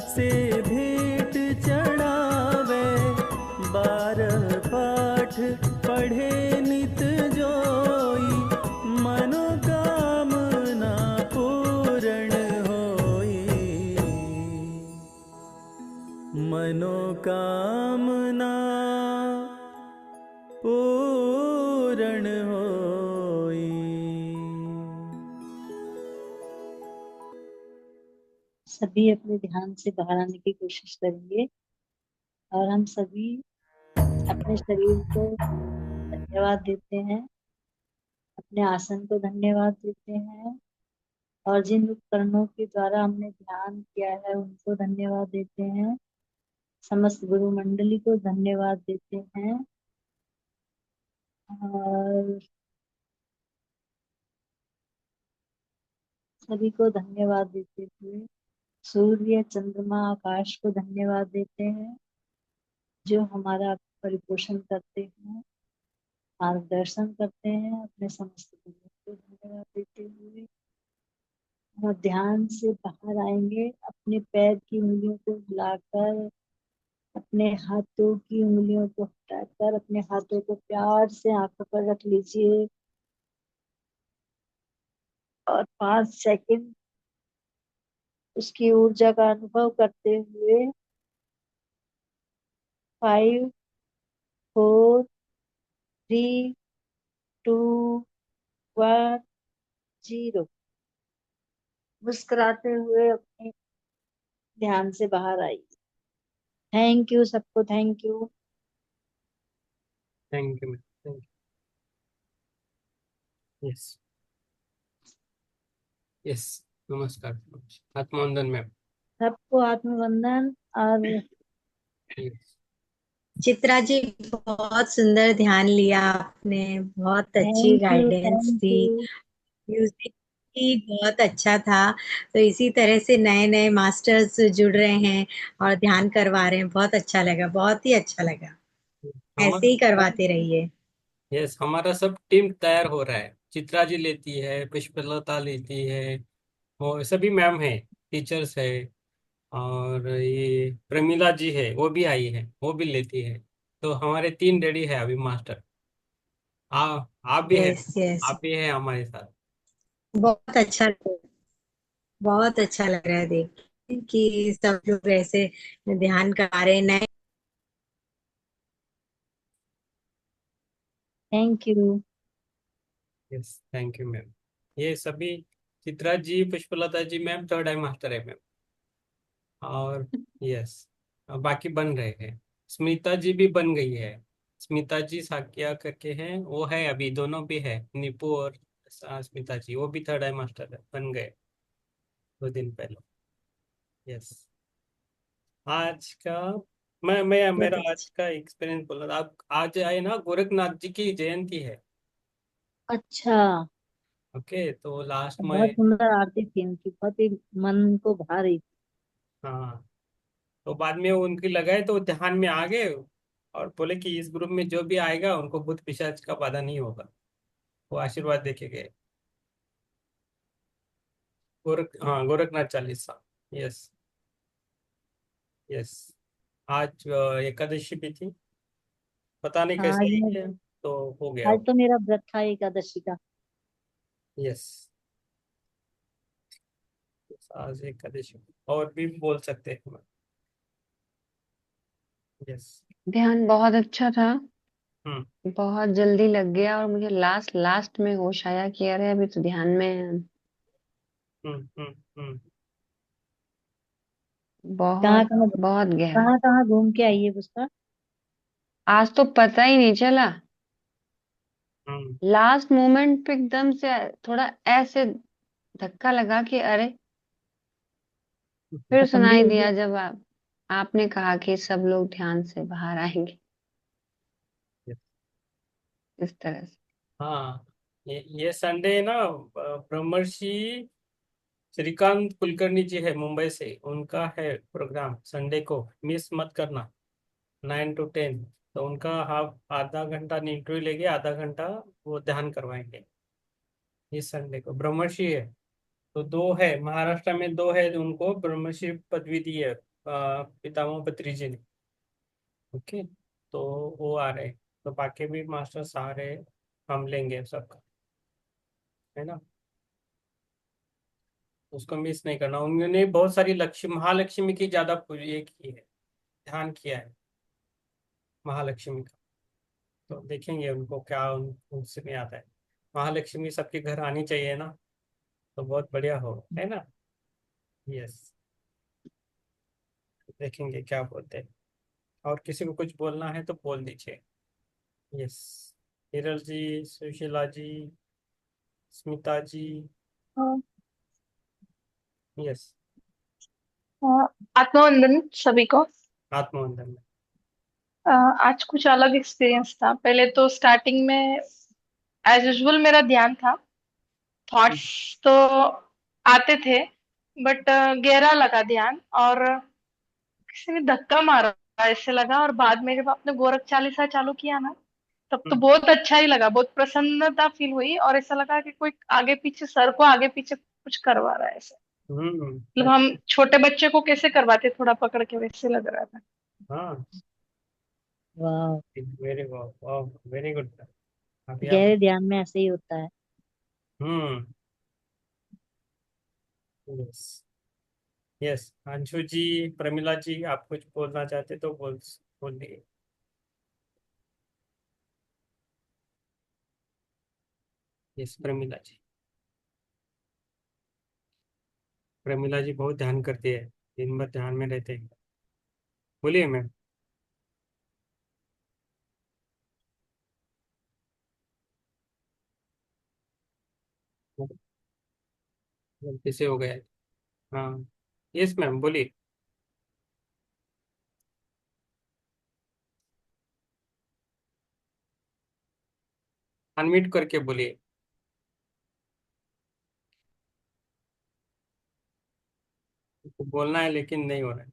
से भेंट चढ़ावे। 12 पाठ पढ़े नित जोई, मनोकामना पूर्ण होई। मनोकामना पूर्ण होई। सभी अपने ध्यान से बाहर आने की कोशिश करेंगे, और हम सभी अपने शरीर को धन्यवाद देते हैं, अपने आसन को धन्यवाद देते हैं, और जिन उपकरणों के द्वारा हमने ध्यान किया है उनको धन्यवाद देते हैं। समस्त गुरु मंडली को धन्यवाद देते हैं, और सभी को धन्यवाद देते हुए सूर्य चंद्रमा आकाश को धन्यवाद देते हैं, जो हमारा परिपोषण करते हैं, मार्गदर्शन करते हैं। अपने समस्त गुरुओं को धन्यवाद देते हुए हम ध्यान से बाहर आएंगे। अपने पैर की उंगलियों को हिलाकर, अपने हाथों की उंगलियों को हटाकर, अपने हाथों को प्यार से आंखों पर रख लीजिए, और 5 सेकंड उसकी ऊर्जा का अनुभव करते हुए 5 4 3 2 1 0 मुस्कुराते हुए अपने ध्यान से बाहर आई। थैंक यू सबको, thank you. Thank you ma'am, thank you. Yes, yes. नमस्कार, आत्मवंदन मैम। सबको आत्मवंदन। और यस, चित्रा जी, बहुत सुंदर ध्यान लिया आपने, बहुत अच्छी thank you, guidance thank the. You. Music भी बहुत अच्छा था। तो इसी तरह से नए नए मास्टर्स जुड़ रहे हैं और ध्यान करवा रहे हैं, बहुत अच्छा लगा, बहुत ही अच्छा लगा। ऐसे ही हमारा करवाते रहिए। यस, हमारा सब टीम तैयार हो रहा है। चित्रा जी लेती है, पुष्पलता लेती है, वो सभी मैम है, टीचर्स है। और ये प्रमीला जी है, वो भी आई है, वो भी लेती है। तो हमारे 3 रेडी है अभी मास्टर। आ, आप भी है, यस यस, आप भी है हमारे साथ। बहुत अच्छा, बहुत अच्छा लग रहा है देख के कि सब लोग ऐसे ध्यान करा रहे हैं नए। Thank you. Yes, thank you ma'am. ये सभी चित्रा जी, पुष्पलता जी मैम थर्ड आई मास्टर है मैम। और यस, बाकी बन रहे हैं। स्मिता जी भी बन गई है। स्मिता जी साकिया करके हैं, वो है अभी, दोनों भी है, नीपू और स्मिता जी, वो भी थर्ड आई मास्टर है, बन गए 2 दिन पहले। यस। आज का मैं बहुत मेरा आज अच्छा। का एक्सपीरियंस बोला था। आप आज आए ना, गोरखनाथ जी की जयंती है। अच्छा। ओके, तो लास्ट बहुत में, सुंदर आरती थी उनकी, बहुत ही मन को भा रही थी। हाँ, तो बाद में वो उनकी लगाए तो ध्यान में आ गए। और बोले कि इस ग्रुप में जो भी आएगा उनको भूत पिशाच का बाधा नहीं होगा। वो आशीर्वाद देके गए। हाँ, गोरखनाथ चालीसा। Yes, yes. आज एकादशी भी थी, पता नहीं हाँ, कैसे आई है, तो हो गया। आज तो मेरा व्रत था एकादशी का। यस, आज एकादशी। और भी बोल सकते हैं। यस। ध्यान बहुत अच्छा था। हम्म, बहुत जल्दी लग गया और मुझे लास्ट लास्ट में होश आया कि अरे अभी तो ध्यान में। हम्म, हम्म, कहाँ बहुत कहाँ, बहुत गहरा। कहाँ कहाँ घूम के आई है पुष्पा? आज तो पता ही नहीं चला। हम्म। लास्ट मोमेंट पे एकदम से थोड़ा ऐसे धक्का लगा कि अरे, फिर खत्म भी सुनाई हो गया। दिया जब आपने कहा कि सब लोग ध्यान से बाहर आएंगे, Yes। इस तरह से। हाँ, ये संडे ना, ब्रह्मर्षि श्रीकांत कुलकर्णी जी है मुंबई से, उनका है प्रोग्राम संडे को, मिस मत करना। 9 to 10, तो उनका हाफ आधा घंटा इंटरव्यू लेंगे, आधा घंटा वो ध्यान करवाएंगे। इस संडे को ब्रह्मर्षि है। तो 2 है महाराष्ट्र में, 2 है उनको ब्रह्मर्षि पदवी दी है पितामह पत्री जी ने। ओके, तो वो आ रहे, तो बाकी भी मास्टर्स आ रहे, हम लेंगे सबका, है ना। उसको मिस नहीं करना। उन्होंने बहुत सारी लक्ष्मी, महालक्ष्मी की ज्यादा ये की है, ध्यान किया है महालक्ष्मी का। तो देखेंगे उनको क्या उनसे में आता है। महालक्ष्मी सबके घर आनी चाहिए ना, तो बहुत बढ़िया हो, है ना। यस, देखेंगे क्या बोलते हैं। और किसी को कुछ बोलना है तो बोल दीजिए। यस, हिरल जी, सुशीला जी, स्मिता जी। हाँ, यस, हाँ, आत्मवंदन सभी को। आत्मवंदन। आज कुछ अलग एक्सपीरियंस था। पहले तो स्टार्टिंग में एज यूजुअल मेरा ध्यान था, थॉट्स तो आते थे, बट गहरा लगा ध्यान, और किसी ने धक्का मारा ऐसे लगा। और बाद में जब आपने गोरख चालीसा चालू किया ना, तब तो हम्म, बहुत अच्छा ही लगा, बहुत प्रसन्नता फील हुई, और ऐसा लगा कि कोई आगे पीछे, सर को आगे पीछे कुछ करवा रहा है ऐसे। मतलब हम अच्छा। छोटे बच्चे को कैसे करवाते, थोड़ा पकड़ के, वैसे लग रहा था। हाँ, वाह। वेरी वाह, वेरी गुड। अभी आप, गहरे ध्यान में ऐसे ही होता है। हम्म, यस, यस। अंशु जी, प्रमिला जी, आप कुछ बोलना चाहते तो बोलिए। यस, प्रमिला जी। प्रमिला जी बहुत ध्यान करती है, दिन भर ध्यान में रहते हैं। बोलिए मैम। गलती से हो गया है। हाँ, यस मैम, बोलिए। अनम्यूट करके बोलिए। बोलना है लेकिन नहीं हो रहा है।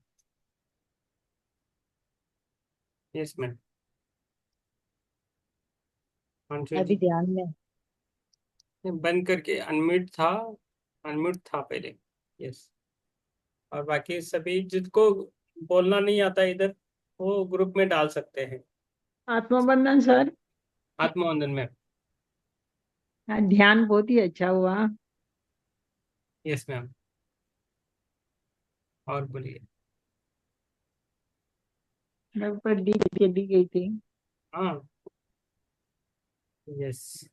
Yes ma'am. अंशु अभी जी, ध्यान में। बंद करके अनम्यूट था, अनम्यूट था पहले। यस। और बाकी सभी जिसको बोलना नहीं आता इधर, वो ग्रुप में डाल सकते हैं। आत्मबंधन सर। आत्मवंदन में। हाँ, ध्यान बहुत ही अच्छा हुआ। Yes ma'am. और बोलिए। लगभग दी गई थी। हाँ। Yes.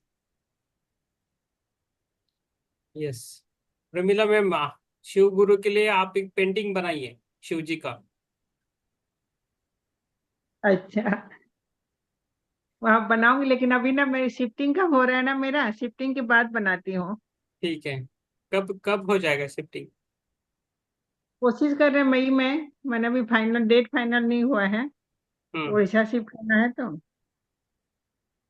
Yes. Pramila ma'am, Shiv Guru के लिए आप एक पेंटिंग बनाइए, शिव जी का। अच्छा, वहाँ बनाऊंगी, लेकिन अभी ना मेरी शिफ्टिंग का हो रहा है ना, मेरा शिफ्टिंग के बाद बनाती हूँ। ठीक है। कब कब हो जाएगा शिफ्टिंग? कोशिश कर रहे हैं मई में। मैंने अभी फाइनल डेट फाइनल नहीं हुआ है। हम्म। उड़ीसा शिफ्ट करना है तो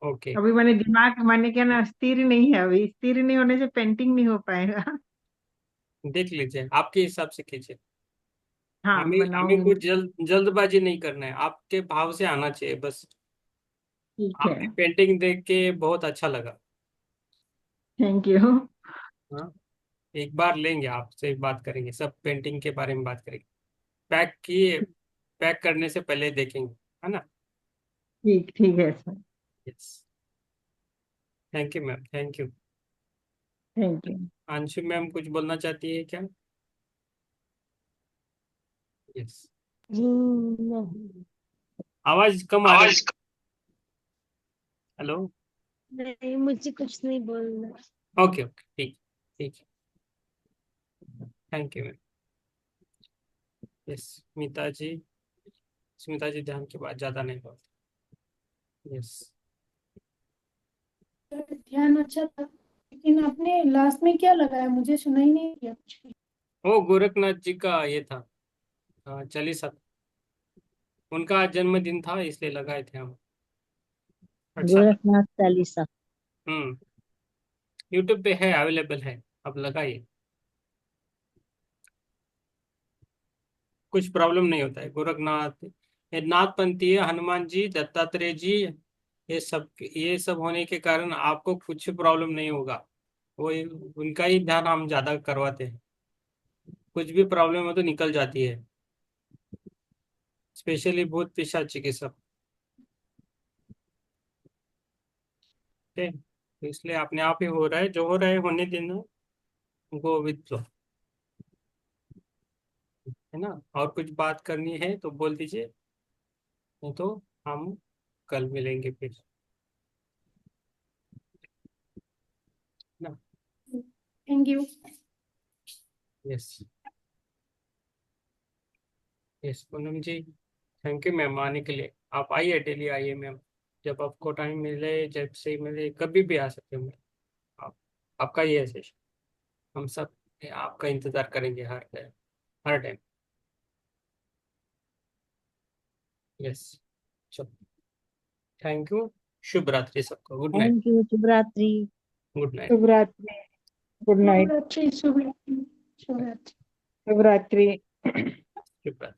ओके। अभी मैंने क्या ना, स्थिर नहीं है। अभी स्थिर नहीं होने से पेंटिंग नहीं हो पाएगा। देख लीजिए, आपके हिसाब से कीजिए। हाँ, हमें हमें बनाऊंगी मैं। कुछ जल्दबाजी नहीं करना है, आपके भाव से आना चाहिए बस। ठीक है। आपकी पेंटिंग देख के बहुत अच्छा लगा। Thank you. हाँ। एक बार लेंगे आपसे, बात करेंगे, सब पेंटिंग के बारे में बात करेंगे। पैक किए, पैक करने से पहले देखेंगे, है ना। ठीक ठीक है sir. Yes. Thank you ma'am, thank you. Thank you. Anshu ma'am कुछ बोलना चाहती है क्या? यस। नहीं आवाज कम आ रही है। हेलो। नहीं, मुझे कुछ नहीं बोलना। ओके ओके, ठीक। ठीक है। Thank you ma'am. Yes. Smita ji, Smita ji ध्यान की बात ज्यादा नहीं बोलती। यस। ध्यान अच्छा था, लेकिन आपने लास्ट में क्या लगाया, मुझे सुना ही नहीं दिया कुछ भी। वो गोरखनाथ जी का ये था, चालीसा। उनका आज जन्मदिन था इसलिए लगाए थे हम। अच्छा था। गोरखनाथ चालीसा। हम्म। यूट्यूब पे है, अवेलेबल है, आप लगाइए। कुछ प्रॉब्लम नहीं होता है। गोरखनाथ, ये नाथपंथी है, हनुमान जी, दत्तात्रेय जी, ये सब होने के कारण आपको कुछ प्रॉब्लम नहीं होगा। वो उनका ही ध्यान हम ज्यादा करवाते हैं। कुछ भी प्रॉब्लम हो तो निकल जाती है, स्पेशली भूत पिशाच के सब। ठीक है? तो इसलिए अपने आप ही हो रहा है, जो हो रहा है होने देना, गो विद फ्लो, है ना। और कुछ बात करनी है तो बोल दीजिए, नहीं तो हम कल मिलेंगे फिर, ना। Thank you. Yes. Yes Poonam ji, thank you ma'am आने के लिए। आप आइए, डेली आइए मैम, जब आपको टाइम मिले, जब से मिले, कभी भी आ सकते हो मैम। आप, आपका ही है सेशन, हम सब आपका इंतजार करेंगे हर टाइम, हर टाइम। यस। चलो, थैंक यू। शुभ रात्रि सबको, गुड नाइट। थैंक यू, शुभ रात्रि। Good night. शुभ रात्रि। Good night. शुभ रात्रि, शुभ रात्रि, शुभ रात्रि। शुभ रात्रि। शुभ रात्रि।